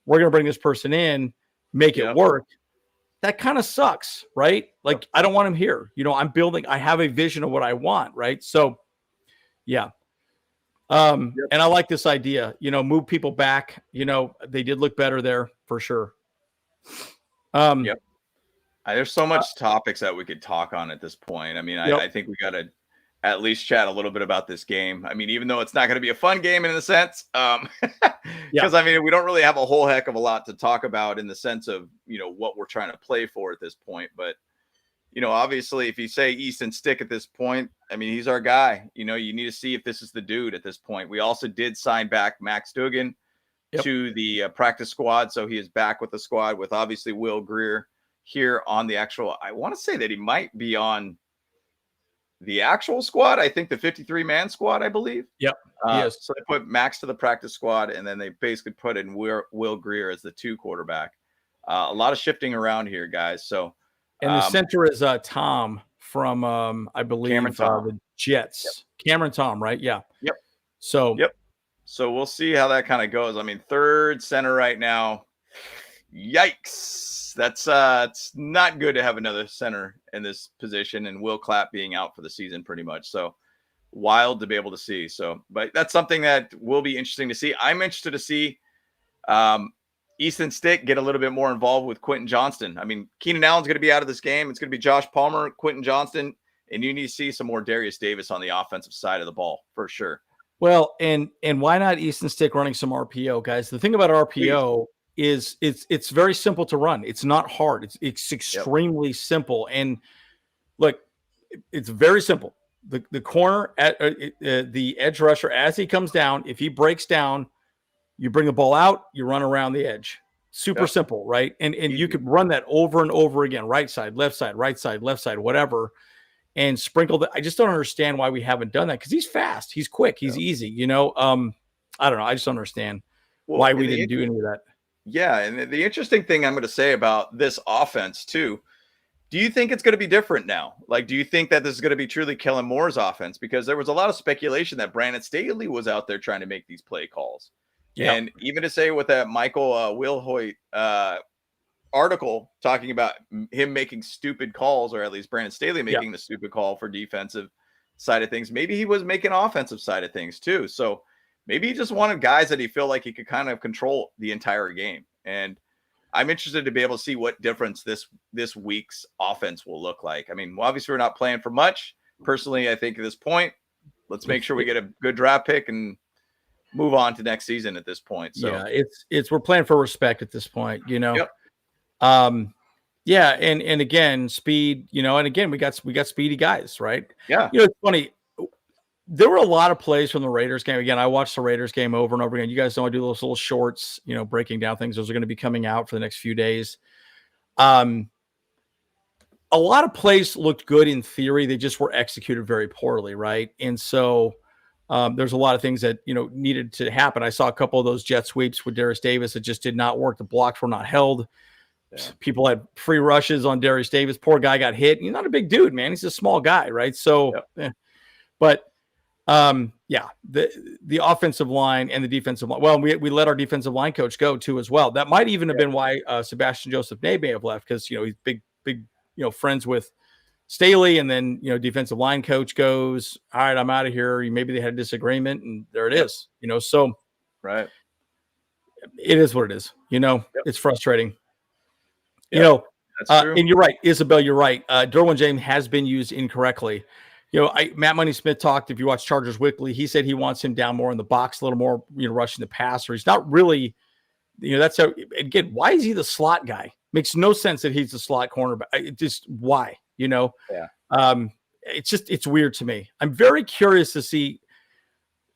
we're going to bring this person in, make it work, that kind of sucks, right? Like, I don't want him here. I have a vision of what I want, right? So, yeah. And I like this idea, move people back. They did look better there for sure. There's so much topics that we could talk on at this point. I mean, I think we got to at least chat a little bit about this game. I mean, even though it's not going to be a fun game in a sense, because I mean, we don't really have a whole heck of a lot to talk about in the sense of, what we're trying to play for at this point. But, obviously if you say Easton Stick at this point, I mean, he's our guy. You need to see if this is the dude at this point. We also did sign back Max Duggan to the practice squad. So he is back with the squad with obviously Will Greer here on the actual, I want to say that he might be on the actual squad. I think the 53-man squad, I believe. Yep. Yes. So they put Max to the practice squad, and then they basically put in Will Greer as the 2 quarterback. A lot of shifting around here, guys. So, and the center is Tom from I believe the Jets. Cameron Tom, right? Yeah. Yep. So So we'll see how that kind of goes. I mean, 3rd center right now. Yikes. That's it's not good to have another center in this position, and Will Clapp being out for the season pretty much. So wild to be able to see. So, but that's something that will be interesting to see. I'm interested to see Easton Stick get a little bit more involved with Quentin Johnston. I mean, Keenan Allen's going to be out of this game. It's going to be Josh Palmer, Quentin Johnston, and you need to see some more Darius Davis on the offensive side of the ball for sure. Well, and why not Easton Stick running some RPO, guys? The thing about RPO is it's very simple to run. It's not hard. It's extremely simple. And look, it's very simple. The corner at the edge rusher, as he comes down, if he breaks down, you bring the ball out, you run around the edge. Super simple, right? And you could run that over and over again, right side, left side, left side, whatever, and sprinkle that. I just don't understand why we haven't done that, because he's fast, he's quick, he's easy. I don't know. I just don't understand why we didn't do any of that. Yeah, and the interesting thing I'm going to say about this offense too, do you think it's going to be different now? Like, do you think that this is going to be truly Kellen Moore's offense? Because there was a lot of speculation that Brandon Staley was out there trying to make these play calls. Yeah. And even to say with that Michael Wilhoit article talking about him making stupid calls, or at least Brandon Staley making the stupid call for defensive side of things, maybe he was making offensive side of things too. So maybe he just wanted guys that he felt like he could kind of control the entire game. And I'm interested to be able to see what difference this week's offense will look like. I mean, obviously we're not playing for much. Personally, I think at this point, let's make sure we get a good draft pick and move on to next season at this point. So yeah, we're playing for respect at this point, Yep. And again, speed, and again, we got speedy guys, right? Yeah. It's funny. There were a lot of plays from the Raiders game. Again, I watched the Raiders game over and over again. You guys know I do those little shorts, breaking down things. Those are going to be coming out for the next few days. A lot of plays looked good in theory. They just were executed very poorly, right? And so there's a lot of things that, needed to happen. I saw a couple of those jet sweeps with Darius Davis. It just did not work. The blocks were not held. Yeah. People had free rushes on Darius Davis. Poor guy got hit. He's not a big dude, man. He's a small guy, right? So, but the offensive line and the defensive line. Well, we let our defensive line coach go too as well. That might even have been why Sebastian Joseph Ney may have left, because he's big friends with Staley, and then defensive line coach goes, all right, I'm out of here. Maybe they had a disagreement, and there it is. So right, it is what it is. It's frustrating. That's true. And you're right, Isabel. You're right. Derwin James has been used incorrectly. Matt Money Smith talked, if you watch Chargers Weekly, he said he wants him down more in the box, a little more, rushing the passer. He's not really, that's how, again, why is he the slot guy? Makes no sense that he's the slot cornerback. Just why, Yeah. it's weird to me. I'm very curious to see.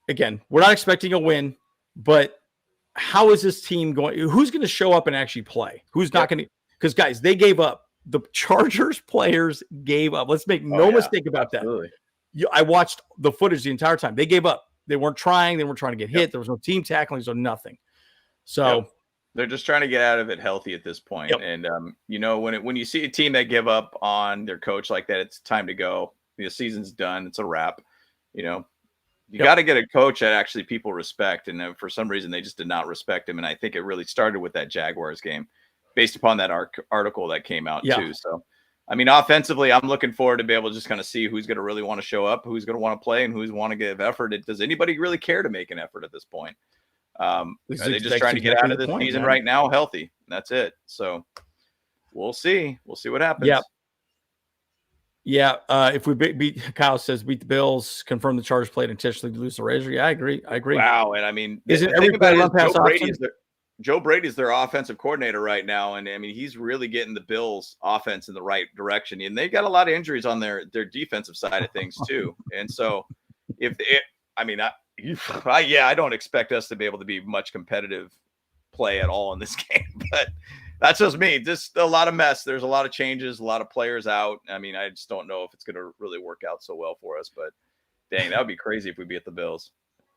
Again, we're not expecting a win, but how is this team going? Who's going to show up and actually play? Who's not going to? Because guys, they gave up. The Chargers players gave up. Let's make no mistake about that. I watched the footage the entire time. They gave up. They weren't trying. They weren't trying to get hit. There was no team tackling, so nothing. So they're just trying to get out of it healthy at this point. And when you see a team that give up on their coach like that, it's time to go. The season's done. It's a wrap. You got to get a coach that actually people respect. And for some reason, they just did not respect him. And I think it really started with that Jaguars game, based upon that article that came out too. So, I mean, offensively, I'm looking forward to be able to just kind of see who's going to really want to show up, who's going to want to play, and who's want to give effort. Does anybody really care to make an effort at this point? Are they just trying to get out of this season right now healthy? That's it. So we'll see. We'll see what happens. Yeah. If we beat Kyle says beat the Bills, confirm the Chargers played intentionally to lose the Razor. Yeah, I agree. Wow. And I mean, isn't everybody run pass options? Joe Brady's their offensive coordinator right now. And I mean, he's really getting the Bills offense in the right direction. And they got a lot of injuries on their defensive side of things too. And so I don't expect us to be able to be much competitive play at all in this game, but that's just me. Just a lot of mess. There's a lot of changes, a lot of players out. I mean, I just don't know if it's going to really work out so well for us, but dang, that would be crazy if we beat the Bills.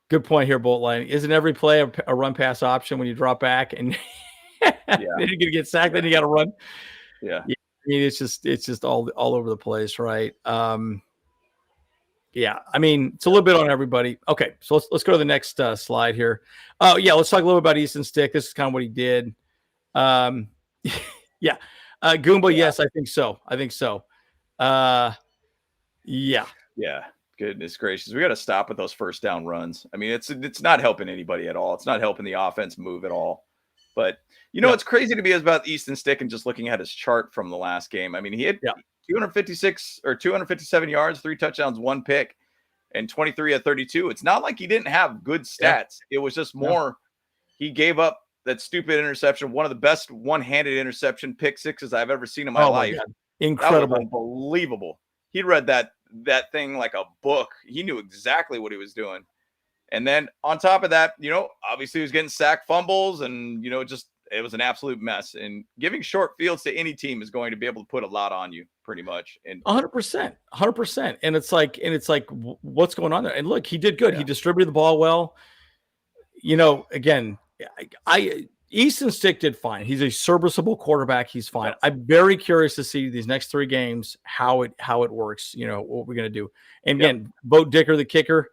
Good point here, Bolt Line. Isn't every play a run pass option when you drop back and then you're going to get sacked, then you got to run? Yeah. I mean, it's just all over the place, right? Yeah, I mean, it's a little bit on everybody. Okay, so let's go to the next slide here. Oh, yeah, let's talk a little bit about Easton Stick. This is kind of what he did. Goomba, yes, I think so. Yeah. Goodness gracious. We got to stop with those first down runs. I mean, it's not helping anybody at all. It's not helping the offense move at all. But, what's crazy to me is about Easton Stick and just looking at his chart from the last game. I mean, he had 256 or 257 yards, 3 touchdowns, 1 pick, and 23 of 32. It's not like he didn't have good stats. It was just more he gave up that stupid interception, one of the best one-handed interception pick sixes I've ever seen in my life. Incredible. That was unbelievable. He read that thing like a book. He knew exactly what he was doing. And then on top of that, obviously he was getting sacked fumbles and, it was an absolute mess. And giving short fields to any team is going to be able to put a lot on you pretty much. And 100%. And it's like, what's going on there? And look, he did good. Yeah. He distributed the ball well. Again, Easton Stick did fine. He's a serviceable quarterback. He's fine. Yeah. I'm very curious to see these next 3 games, how it works, what we're going to do. And again, Bo Dicker, the kicker.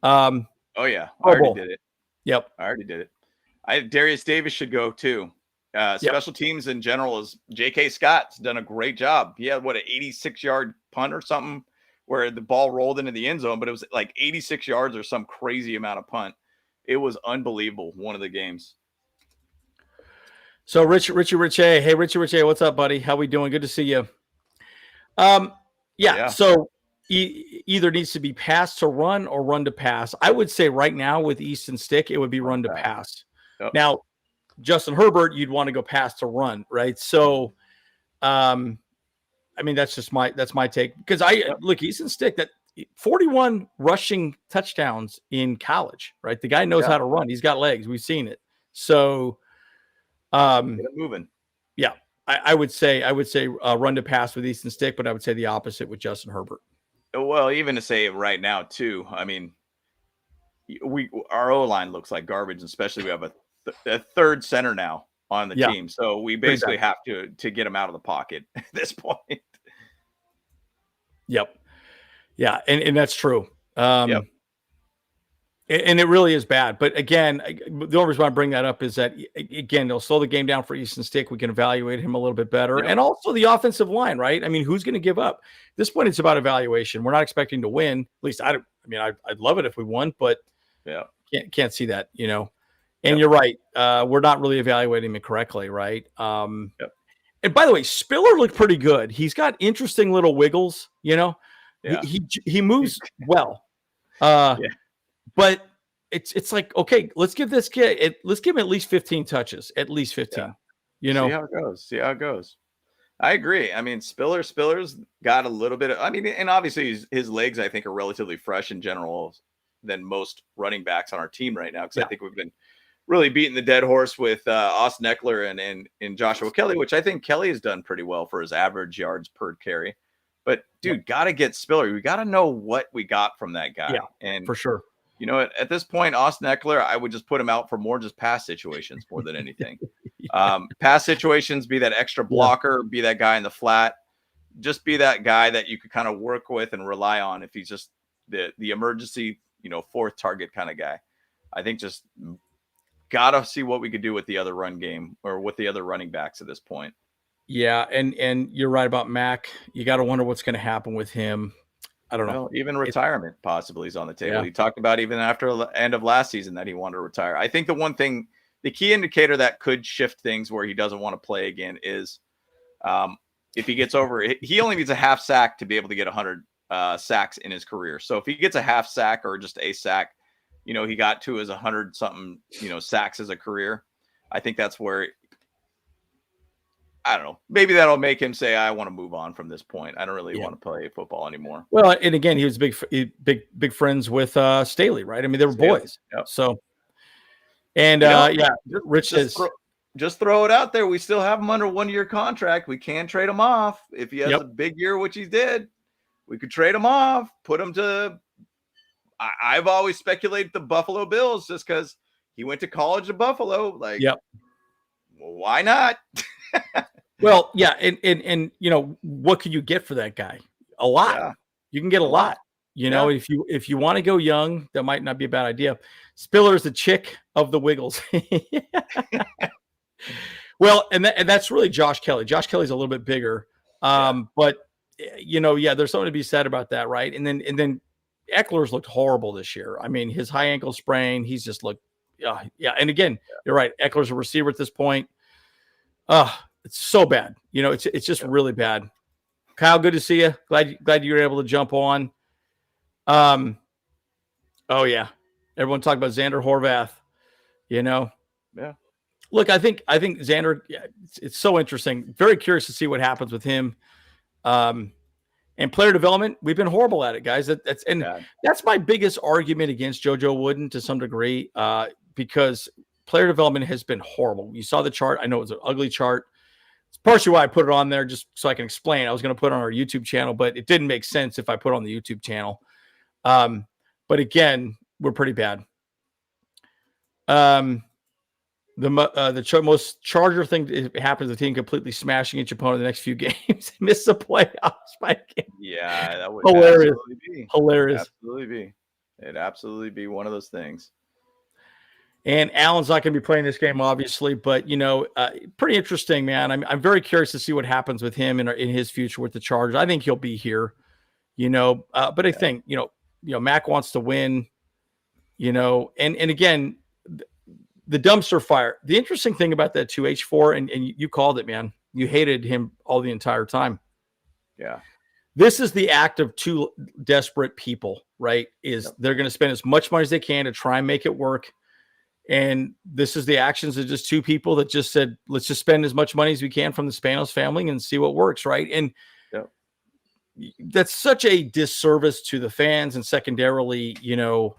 I already did it. Yep. I already did it. Darius Davis should go too. Special teams in general is J.K. Scott's done a great job. He had an 86-yard punt or something where the ball rolled into the end zone, but it was like 86 yards or some crazy amount of punt. It was unbelievable. One of the games. So Richie, hey, Richie, what's up, buddy? How we doing? Good to see you. So either needs to be pass to run or run to pass. I would say right now with Easton Stick, it would be run to pass. Yep. Now, Justin Herbert, you'd want to go pass to run, right? So, I mean, that's my take because look, Easton Stick, that 41 rushing touchdowns in college, right? The guy knows how to run. He's got legs. We've seen it. So, get it moving. Yeah, I would say run to pass with Easton Stick, but I would say the opposite with Justin Herbert. Well, even to say right now too, I mean, our O-line looks like garbage, especially we have a third center now on the team. So we basically have to get him out of the pocket at this point. Yep. Yeah. And that's true. And it really is bad. But again, the only reason why I bring that up is that, again, they'll slow the game down for Easton Stick. We can evaluate him a little bit better. And also the offensive line, right? I mean, who's going to give up? At this point, it's about evaluation. We're not expecting to win. At least I'd love it if we won, but can't see that, And you're right. We're not really evaluating him correctly, right? And by the way, Spiller looked pretty good. He's got interesting little wiggles, He moves well. But it's like, okay, let's give this kid let's give him at least 15 touches, at least 15. See how it goes. I agree. I mean, Spiller's got a little bit of, I mean, and obviously his legs, I think, are relatively fresh in general than most running backs on our team right now. Because I think we've been really beating the dead horse with Austin Eckler and Joshua Kelly, which I think Kelly has done pretty well for his average yards per carry. But dude, got to get Spiller. We got to know what we got from that guy. Yeah, and for sure. You know, at this point, Austin Eckler, I would just put him out for more just pass situations more than anything. Pass situations, be that extra blocker, be that guy in the flat, just be that guy that you could kind of work with and rely on if he's just the emergency, fourth target kind of guy. I think just gotta see what we could do with the other run game or with the other running backs at this point. Yeah, and you're right about Mac. You got to wonder what's going to happen with him. I don't know. Even retirement possibly is on the table. Yeah. He talked about even after the end of last season that he wanted to retire. I think the key indicator that could shift things where he doesn't want to play again is if he gets over, he only needs a half sack to be able to get 100 sacks in his career. So if he gets a half sack or just a sack, he got to his 100 something, sacks as a career. I think that's where, I don't know. Maybe that'll make him say, I want to move on from this point. I don't really want to play football anymore. Well, and again, he was big friends with Staley, right? I mean, they were boys. Yep. So, and Rich says, just throw it out there. We still have him under 1-year contract. We can trade him off if he has a big year, which he did. We could trade him off, put him to. I've always speculated the Buffalo Bills just because he went to college in Buffalo. Like, well, why not? Well, yeah, and what could you get for that guy? A lot. Yeah. You can get a lot. If you want to go young, that might not be a bad idea. Spiller's the chick of the Wiggles. Well, and that's really Josh Kelly. Josh Kelly's a little bit bigger, but there's something to be said about that, right? And then Eckler's looked horrible this year. I mean, his high ankle sprain, he's just looked, And again, you're right. Eckler's a receiver at this point. It's so bad. It's just really bad. Kyle, good to see you. Glad you were able to jump on. Oh yeah. Everyone talked about Xander Horvath, Yeah. Look, I think Xander, it's so interesting. Very curious to see what happens with him. And player development, we've been horrible at it, guys. That's my biggest argument against JoJo Wooden to some degree, because player development has been horrible. You saw the chart. I know it was an ugly chart. It's partially why I put it on there, just so I can explain. I was going to put it on our YouTube channel, but it didn't make sense if I put it on the YouTube channel. But again, we're pretty bad. The most Charger thing happens, the team completely smashing each opponent in the next few games, miss the playoffs by a game. Yeah, that would hilarious. Hilarious. Absolutely be. It'd absolutely be one of those things. And Allen's not going to be playing this game, obviously, but pretty interesting, man. I'm very curious to see what happens with him in his future with the Chargers. I think he'll be here, but I think Mac wants to win, and again, the dumpster fire. The interesting thing about that 2H4, and you called it, man. You hated him all the entire time. Yeah. This is the act of two desperate people, right? They're going to spend as much money as they can to try and make it work. And this is the actions of just two people that just said, let's just spend as much money as we can from the Spanos family and see what works, right? And that's such a disservice to the fans and secondarily, the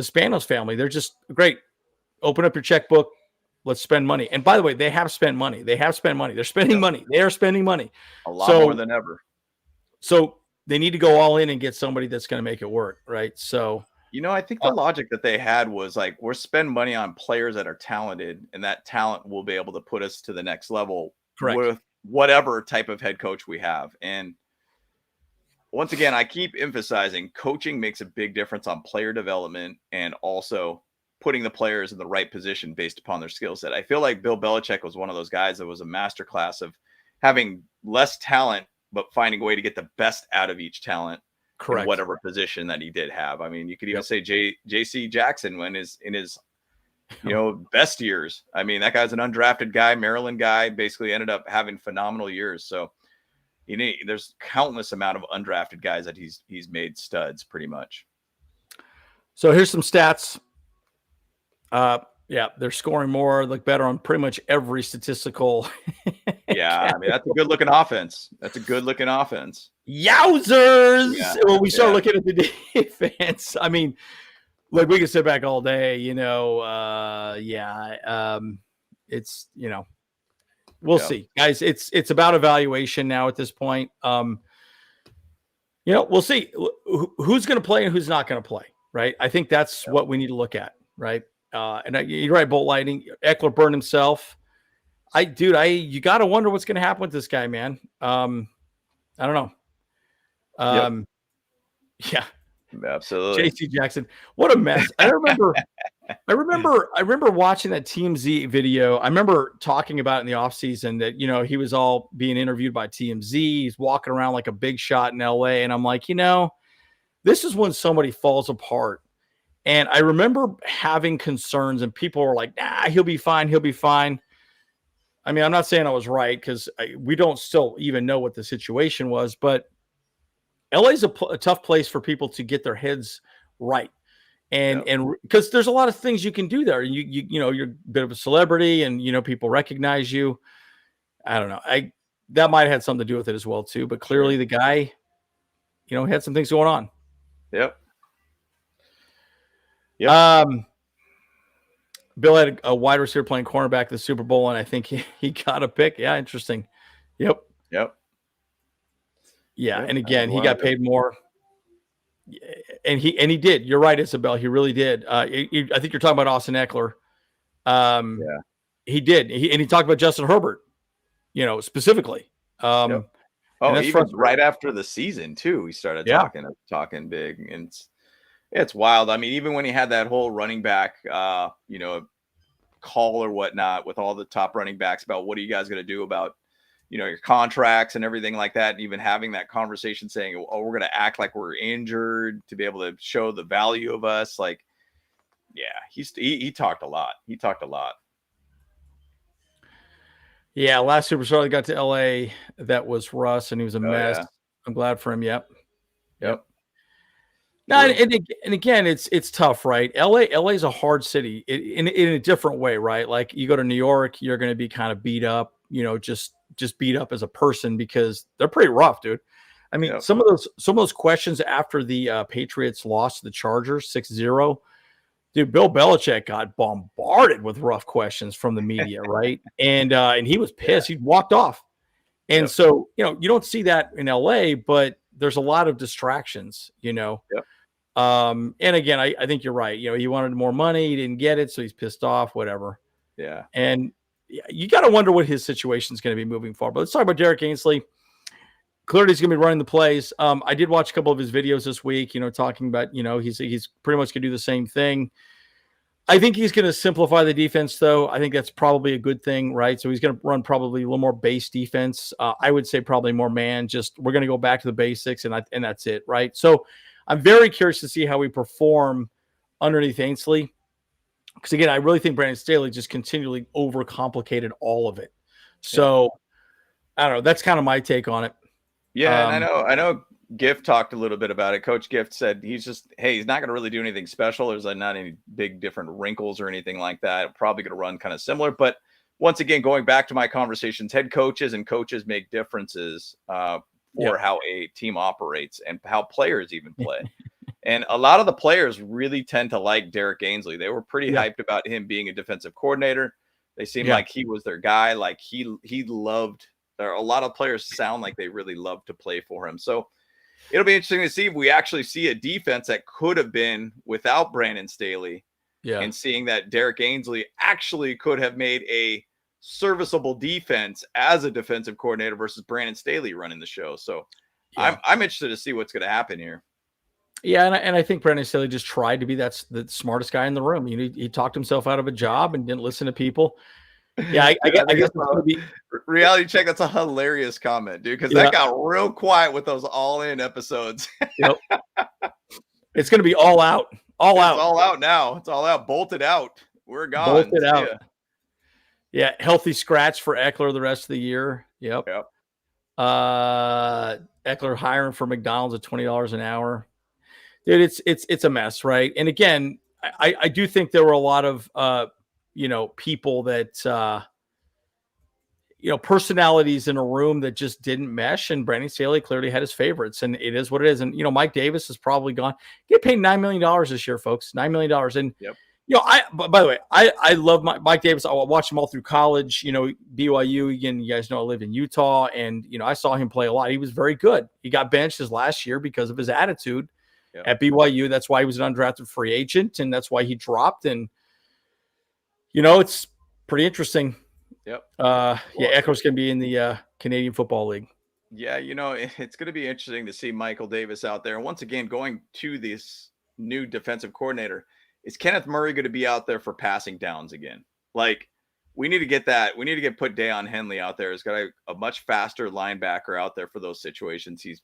Spanos family. They're just great. Open up your checkbook. Let's spend money. And by the way, they have spent money. They're spending money. They are spending money. A lot more than ever. So they need to go all in and get somebody that's going to make it work, right? So I think the logic that they had was like, we're spending money on players that are talented, and that talent will be able to put us to the next level with whatever type of head coach we have. And once again, I keep emphasizing coaching makes a big difference on player development and also putting the players in the right position based upon their skill set. I feel like Bill Belichick was one of those guys that was a masterclass of having less talent, but finding a way to get the best out of each talent. Correct. In whatever position that he did have. I mean, you could even say J.C. Jackson in his best years. I mean, that guy's an undrafted guy, Maryland guy, basically ended up having phenomenal years. So there's countless amount of undrafted guys that he's made studs pretty much. So here's some stats. Yeah, they're scoring more, look better on pretty much every statistical. Yeah, I mean, that's a good looking offense. That's a good looking offense. Yowzers! Yeah, When we start yeah. looking at the defense, I mean, look, we can sit back all day, it's, we'll Yeah. see, guys. It's about evaluation now at this point. We'll see who's going to play and who's not going to play, right? I think that's what we need to look at, right? You're right, Bolt Lightning. Eckler burned himself. You got to wonder what's going to happen with this guy, man. I don't know. Yeah, Absolutely. JC Jackson, what a mess. I remember watching that TMZ video. I remember talking about it in the offseason that, he was all being interviewed by TMZ. He's walking around like a big shot in LA. And I'm like, this is when somebody falls apart. And I remember having concerns and people were like, nah, he'll be fine. He'll be fine. I mean, I'm not saying I was right because we don't still even know what the situation was, but LA is a tough place for people to get their heads right. And because there's a lot of things you can do there. You're a bit of a celebrity and, people recognize you. I don't know. That might have had something to do with it as well too, but clearly the guy, had some things going on. Yep. Bill had a wide receiver playing cornerback at the Super Bowl, and I think he got a pick. Yeah, interesting. Yep. Yeah, and again, he got paid more. And he did. You're right, Isabel. He really did. I think you're talking about Austin Eckler. He did. He talked about Justin Herbert, specifically. Even right after the season too, he started talking big, and it's wild. I mean, even when he had that whole running back, call or whatnot with all the top running backs about what are you guys going to do about, your contracts and everything like that. And even having that conversation saying, oh, we're going to act like we're injured to be able to show the value of us. Like, yeah, he talked a lot. He talked a lot. Yeah. Last superstar that got to LA, that was Russ, and he was a mess. Yeah. I'm glad for him. Yep. No, and again, it's tough, right? LA is a hard city in a different way, right? Like you go to New York, you're going to be kind of beat up, just beat up as a person because they're pretty rough, dude. I mean, some of those questions after the Patriots lost to the Chargers 6-0, dude, Bill Belichick got bombarded with rough questions from the media, right? And he was pissed. He walked off. And so, you don't see that in LA, but there's a lot of distractions, And again, I think you're right. He wanted more money. He didn't get it. So he's pissed off, whatever. Yeah. And you got to wonder what his situation is going to be moving forward. But let's talk about Derek Ainsley. Clearly he's going to be running the plays. I did watch a couple of his videos this week, talking about, he's pretty much going to do the same thing. I think he's going to simplify the defense, though. I think that's probably a good thing, right? So he's going to run probably a little more base defense. I would say probably more man. Just we're going to go back to the basics, and that's it, right? So I'm very curious to see how we perform underneath Ainsley. Because, again, I really think Brandon Staley just continually overcomplicated all of it. So, I don't know. That's kind of my take on it. Yeah, and I know Gift talked a little bit about it. Coach Gift said he's not going to really do anything special. There's not any big different wrinkles or anything like that. Probably going to run kind of similar. But once again, going back to my conversations, head coaches and coaches make differences for how a team operates and how players even play. And a lot of the players really tend to like Derek Ainsley. They were pretty hyped about him being a defensive coordinator. They seemed like he was their guy. Like he loved. A lot of players sound like they really love to play for him. So it'll be interesting to see if we actually see a defense that could have been without Brandon Staley. And seeing that Derek Ainsley actually could have made a serviceable defense as a defensive coordinator versus Brandon Staley running the show. So I'm interested to see what's going to happen here. Yeah, and I think Brandon Staley just tried to be the smartest guy in the room. He talked himself out of a job and didn't listen to people. Yeah, I guess it's going to be reality check. That's a hilarious comment, dude, because that got real quiet with those all-in episodes. It's going to be all out. All out. It's all out now. It's all out. Bolted out. We're gone. Bolted out. Yeah, healthy scratch for Eckler the rest of the year. Yep. Eckler hiring for McDonald's at $20 an hour. Dude, it's a mess, right? And again, I do think there were a lot of people that, personalities in a room that just didn't mesh. And Brandon Staley clearly had his favorites, and it is what it is. And, Mike Davis is probably gone. Get paid $9 million this year, folks. $9 million. And, Yep. By the way, I love Mike Davis. I watched him all through college, BYU. Again, you guys know I live in Utah, and, I saw him play a lot. He was very good. He got benched his last year because of his attitude at BYU. That's why he was an undrafted free agent, and that's why he dropped. And, it's pretty interesting. Yep. Echo's going to be in the Canadian Football League. Yeah, it's going to be interesting to see Michael Davis out there. And once again, going to this new defensive coordinator, is Kenneth Murray going to be out there for passing downs again? Like, we need to get that. We need to get Deion Henley out there. He's got a much faster linebacker out there for those situations. He's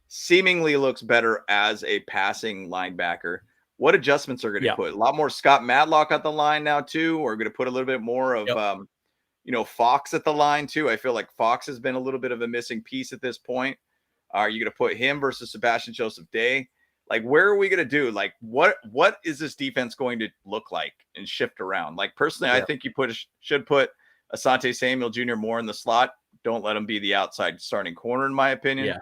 seemingly looks better as a passing linebacker. What adjustments are going to put? A lot more Scott Matlock at the line now too, or going to put a little bit more of Fox at the line too. I feel like Fox has been a little bit of a missing piece at this point. Are you going to put him versus Sebastian Joseph Day? Like, where are we going to do? Like, what is this defense going to look like and shift around? Like, personally, I think you should put Asante Samuel Jr. more in the slot. Don't let him be the outside starting corner, in my opinion. Yeah,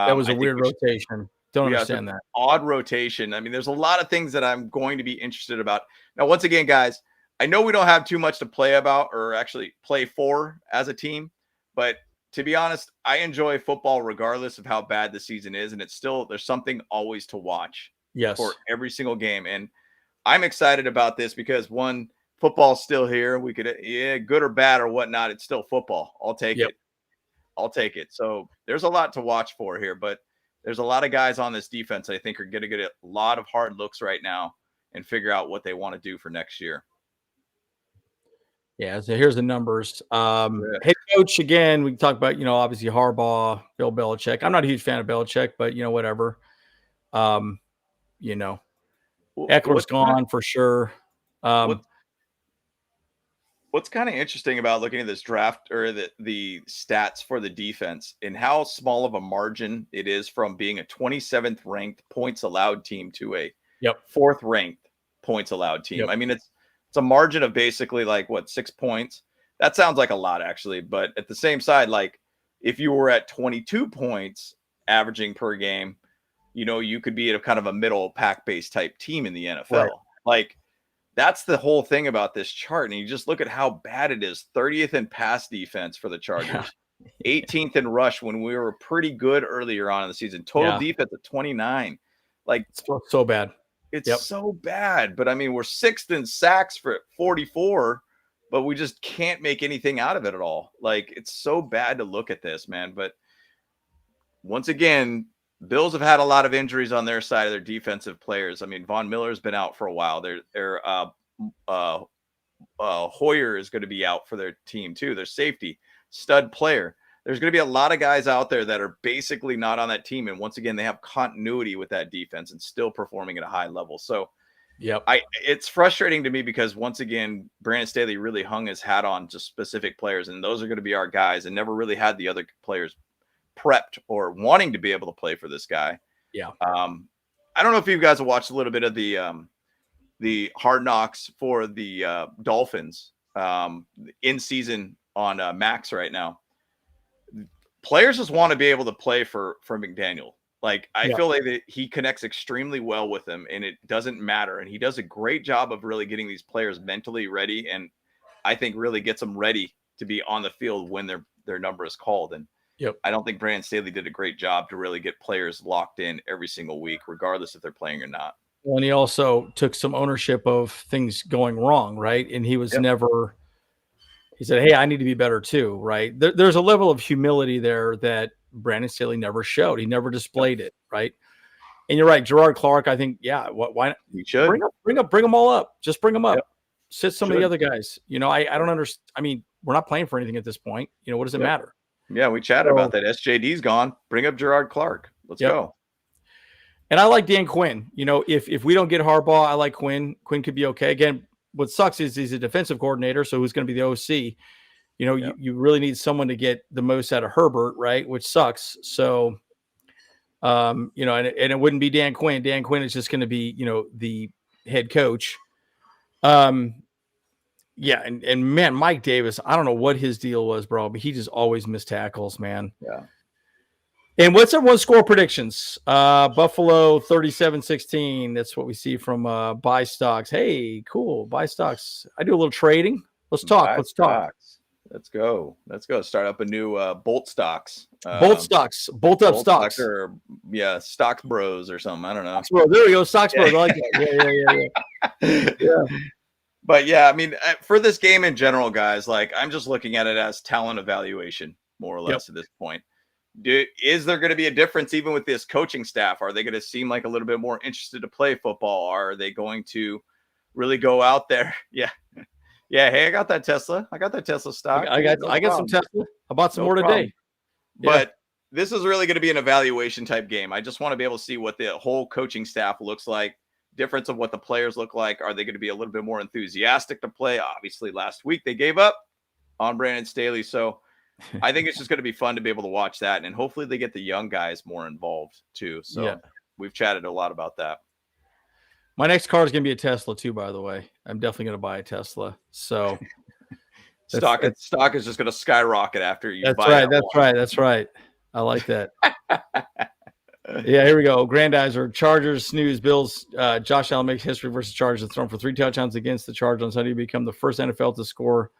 that was a weird rotation. Don't understand that. Odd rotation. I mean, there's a lot of things that I'm going to be interested about. Now, once again, guys, I know we don't have too much to play about or actually play for as a team, but to be honest, I enjoy football regardless of how bad the season is, and there's something always to watch for every single game. And I'm excited about this because, one, football's still here. We could, good or bad or whatnot, it's still football. I'll take it. I'll take it. So there's a lot to watch for here, but there's a lot of guys on this defense I think are going to get a lot of hard looks right now and figure out what they want to do for next year. Yeah, so here's the numbers. Head coach, again, we can talk about, obviously Harbaugh, Bill Belichick. I'm not a huge fan of Belichick, but, whatever. Eckler's gone for sure. What's kind of interesting about looking at this draft or the stats for the defense and how small of a margin it is from being a 27th ranked points allowed team to a 4th ranked points allowed team. I mean, it's a margin of basically 6 points. That sounds like a lot, actually. But at the same side, like, if you were at 22 points averaging per game, you could be at a kind of a middle pack-based type team in the NFL. Right. Like, that's the whole thing about this chart. And you just look at how bad it is. 30th in pass defense for the Chargers. 18th in rush when we were pretty good earlier on in the season. Total defense at 29. Like, it's so bad. It's so bad. But, I mean, we're 6th in sacks for 44, but we just can't make anything out of it at all. Like, it's so bad to look at this, man. But once again, Bills have had a lot of injuries on their side of their defensive players. I mean, Von Miller's been out for a while. Hoyer is going to be out for their team too. Their safety, stud player. There's going to be a lot of guys out there that are basically not on that team. And once again, they have continuity with that defense and still performing at a high level. So it's frustrating to me because once again, Brandon Staley really hung his hat on just specific players. And those are going to be our guys and never really had the other players prepped or wanting to be able to play for this guy. I don't know if you guys have watched a little bit of the Hard Knocks for the Dolphins in season on Max right now. Players just want to be able to play for McDaniel. Like, I feel like that he connects extremely well with them, and it doesn't matter. And he does a great job of really getting these players mentally ready, and I think really gets them ready to be on the field when their number is called. And I don't think Brandon Staley did a great job to really get players locked in every single week, regardless if they're playing or not. Well, and he also took some ownership of things going wrong, right? And he was never. He said, "Hey, I need to be better too," right? There's a level of humility there that Brandon Staley never showed. He never displayed it, right? And you're right, Gerard Clark. I think, why not? You should bring them all up. Just bring them up. Sit some of the other guys. I don't understand. I mean, we're not playing for anything at this point. What does it matter? Yeah, we chatted about that. SJD's gone. Bring up Gerard Clark. Let's go. And I like Dan Quinn. If we don't get Harbaugh, I like Quinn. Quinn could be okay. Again, what sucks is he's a defensive coordinator, so who's going to be the OC? You really need someone to get the most out of Herbert, right? Which sucks. So, and it wouldn't be Dan Quinn. Dan Quinn is just going to be, the head coach. Yeah, and man, Mike Davis, I don't know what his deal was, bro, but he just always missed tackles, man. Yeah. And what's everyone's score predictions? Buffalo 37-16. That's what we see from Buy Stocks. Hey, cool. Buy Stocks. I do a little trading. Let's talk. Buy Let's talk. stocks. Let's go. Let's go. Start up a new Bolt Stocks. Bolt Stocks. Bolt up stocks. Or, yeah, Stocks Bros or something. I don't know. Stocks Bros. There we go. Stocks Bros. I like that. Yeah. But yeah, I mean, for this game in general, guys, like I'm just looking at it as talent evaluation, more or less at this point. Is there going to be a difference even with this coaching staff? Are they going to seem like a little bit more interested to play football? Are they going to really go out there? Yeah. Yeah. Hey, I got that Tesla. I got that Tesla stock. I got some Tesla. I bought some more today. But this is really going to be an evaluation type game. I just want to be able to see what the whole coaching staff looks like. Difference of what the players look like. Are they going to be a little bit more enthusiastic to play? Obviously, last week they gave up on Brandon Staley. So I think it's just going to be fun to be able to watch that. And hopefully they get the young guys more involved too. So we've chatted a lot about that. My next car is going to be a Tesla too, by the way. I'm definitely going to buy a Tesla. So stock is just going to skyrocket after you that's buy right. That's right. I like that. Yeah, here we go. Grandizer, Chargers snooze. Bills. Josh Allen makes history versus Chargers, thrown for 3 touchdowns against the Chargers on Sunday to become the first NFL to score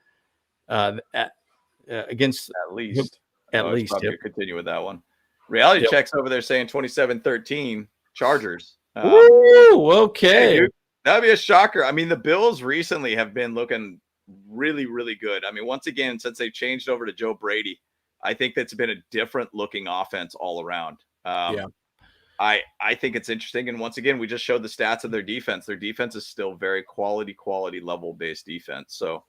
against at least. Yep. Continue with that one. Reality checks over there saying 27-13 Chargers. Ooh, okay. Hey, dude, that'd be a shocker. I mean, the Bills recently have been looking really, really good. I mean, once again, since they changed over to Joe Brady, I think that's been a different looking offense all around. I think it's interesting. And once again, we just showed the stats of their defense. Their defense is still very quality level based defense. So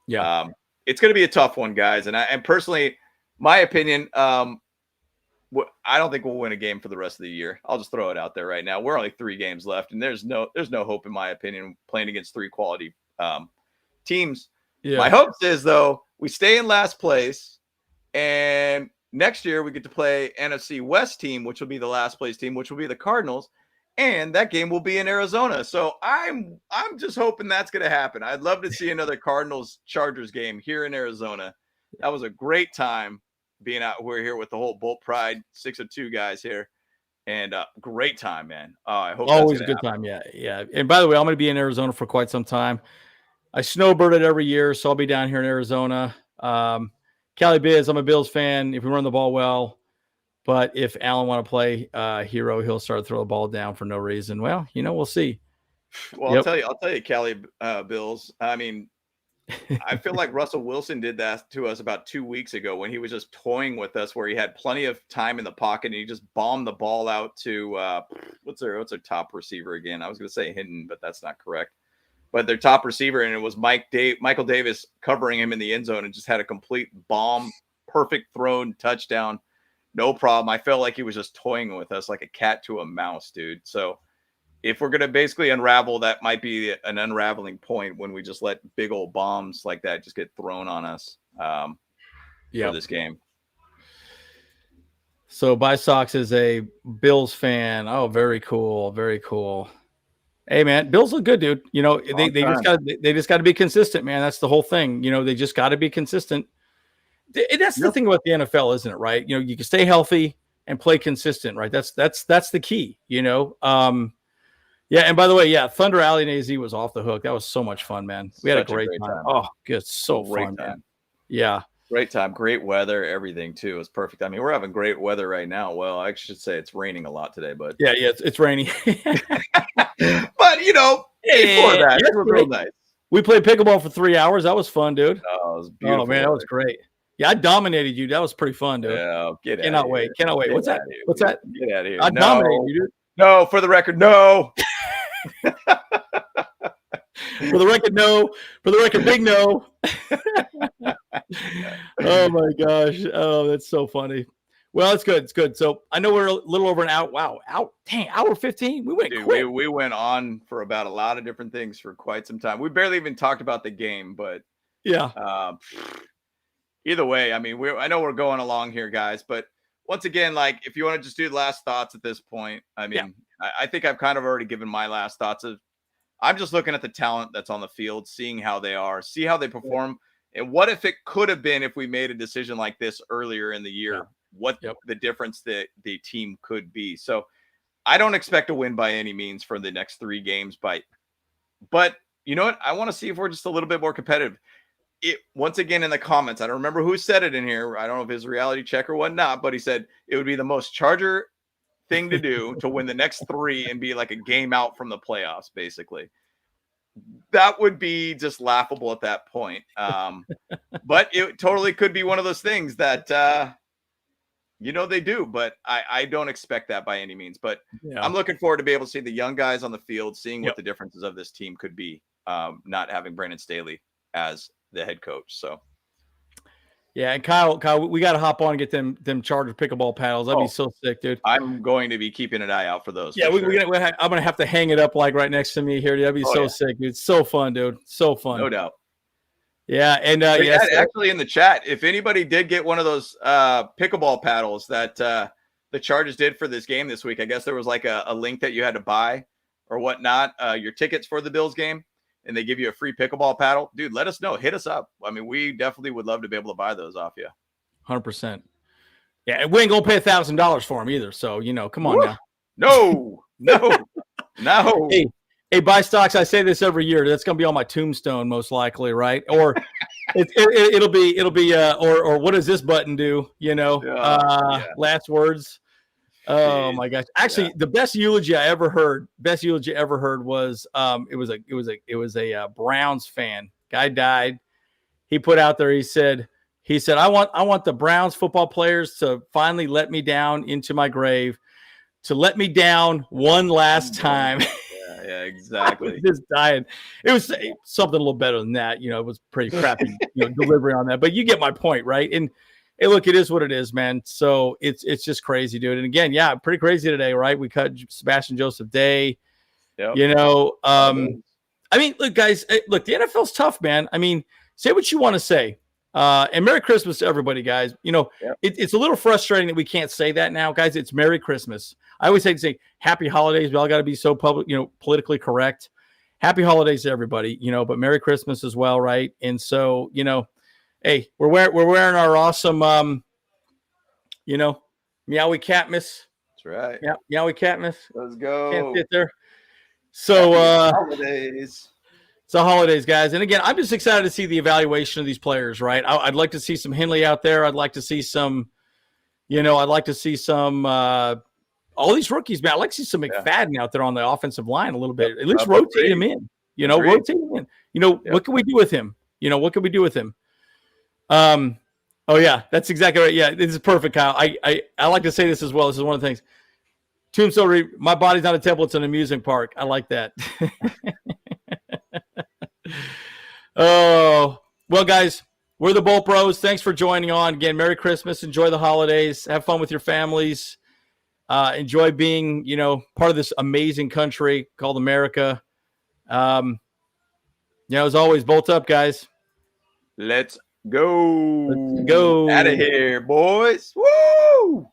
it's going to be a tough one, guys. And personally, my opinion, I don't think we'll win a game for the rest of the year. I'll just throw it out there right now. We're only 3 games left, and there's no hope, in my opinion, playing against 3 quality teams. Yeah. My hopes is, though, we stay in last place, and next year we get to play NFC West team, which will be the last place team, which will be the Cardinals, and that game will be in Arizona. So I'm just hoping that's going to happen. I'd love to see another Cardinals-Chargers game here in Arizona. That was a great time being out. We're here with the whole Bolt Pride 602 guys here, and great time, man. I hope always a good time. Yeah. And by the way, I'm going to be in Arizona for quite some time. I snowbirded every year, so I'll be down here in Arizona. Cali Biz, I'm a Bills fan. If we run the ball well, but if Allen want to play hero, he'll start to throw the ball down for no reason. Well, we'll see. Well, I'll tell you, Cali Bills. I mean, I feel like Russell Wilson did that to us about 2 weeks ago when he was just toying with us, where he had plenty of time in the pocket and he just bombed the ball out to what's their top receiver again? I was going to say Hinton, but that's not correct. But their top receiver, and it was Michael Davis covering him in the end zone, and just had a complete bomb, perfect thrown touchdown, no problem. I felt like he was just toying with us like a cat to a mouse, dude. So if we're going to basically unravel, that might be an unraveling point when we just let big old bombs like that just get thrown on us for this game. So Buy Sox is a Bills fan. Oh, very cool. Very cool. Hey, man, Bills look good, dude. They just got to be consistent, man. That's the whole thing. They just got to be consistent. That's the thing about the NFL, isn't it? Right? You can stay healthy and play consistent, right? That's the key. Yeah. And by the way, Thunder Alley and AZ was off the hook. That was so much fun, man. We had a great time. Oh, good, so fun, man. Yeah. Great time, great weather, everything too. It was perfect. I mean, we're having great weather right now. Well, I should say it's raining a lot today, but it's raining. But before that, it was real nice. We played pickleball for 3 hours. That was fun, dude. Oh, it was beautiful. Oh man, that was great. Yeah, I dominated you. That was pretty fun, dude. Yeah, Cannot wait. What's that? What's that? Get out of here. I dominated you, dude. No, for the record, no. For the record, no. For the record, big no. Oh my gosh. Oh, that's so funny. Well, it's good. It's good. So I know we're a little over an hour. Wow. Hour 15. We went quick. We went on for about a lot of different things for quite some time. We barely even talked about the game, but either way, I mean, I know we're going along here, guys, but once again, like if you want to just do last thoughts at this point, I mean, I think I've kind of already given my last thoughts of I'm just looking at the talent that's on the field, seeing how they are, see how they perform. And what if it could have been if we made a decision like this earlier in the year? What the difference that the team could be. So I don't expect a win by any means for the next 3 games. But you know what? I want to see if we're just a little bit more competitive. Once again in the comments, I don't remember who said it in here. I don't know if it's reality check or whatnot, but he said it would be the most Charger thing to do to win the next 3 and be like a game out from the playoffs, basically. That would be just laughable at that point. But it totally could be one of those things that, they do, but I don't expect that by any means. But I'm looking forward to be able to see the young guys on the field, seeing what the differences of this team could be, not having Brandon Staley as the head coach. So yeah, and Kyle, we got to hop on and get them Charger pickleball paddles. That'd be so sick, dude. I'm going to be keeping an eye out for those. Yeah, I'm gonna have to hang it up like right next to me here. That'd be sick, dude. So fun, dude. So fun. No doubt. Yeah, and actually in the chat, if anybody did get one of those pickleball paddles that the Chargers did for this game this week, I guess there was like a link that you had to buy or whatnot, your tickets for the Bills game, and they give you a free pickleball paddle. Dude, let us know. Hit us up. I mean, we definitely would love to be able to buy those off you. 100%. Yeah, and we ain't gonna pay $1,000 for them either. So come on now. No. Hey, buy stocks. I say this every year. That's gonna be on my tombstone, most likely, right? Or it'll be or what does this button do? Last words. Oh my gosh! Actually, the best eulogy I ever heard was it was a Browns fan. Guy died. He put out there. He said I want the Browns football players to finally let me down into my grave, to let me down one last time. Yeah, exactly. I was just dying. It was something a little better than that. It was pretty crappy delivery on that. But you get my point, right? And hey, look, it is what it is, man. So it's just crazy, dude. And again, pretty crazy today, right? We cut Sebastian Joseph Day. Yep. I mean, look, guys, the NFL's tough, man. I mean, say what you want to say. And Merry Christmas to everybody, guys. It's a little frustrating that we can't say that now, guys. It's Merry Christmas. I always say Happy Holidays. We all got to be so politically correct. Happy Holidays to everybody, but Merry Christmas as well, right? And so, hey, we're wearing our awesome, Meowie Catmas. That's right. Yeah, Meowie Catmas. Let's go. Can't sit there. So holidays. It's the holidays, guys. And again, I'm just excited to see the evaluation of these players, right? I'd like to see some Henley out there. I'd like to see some, all these rookies, man. I'd like to see some McFadden out there on the offensive line a little bit. At least rotate him in, rotate him in. What can we do with him? What can we do with him? Oh yeah, that's exactly right. Yeah, this is perfect, Kyle. I like to say this as well. This is one of the things. Tombstone, my body's not a temple, it's an amusement park. I like that. Oh, well, guys, we're the Bolt Bros. Thanks for joining on. Again, Merry Christmas. Enjoy the holidays. Have fun with your families. Enjoy being, part of this amazing country called America. As always, bolt up, guys. Let's go. Let's go. Out of here, boys. Woo!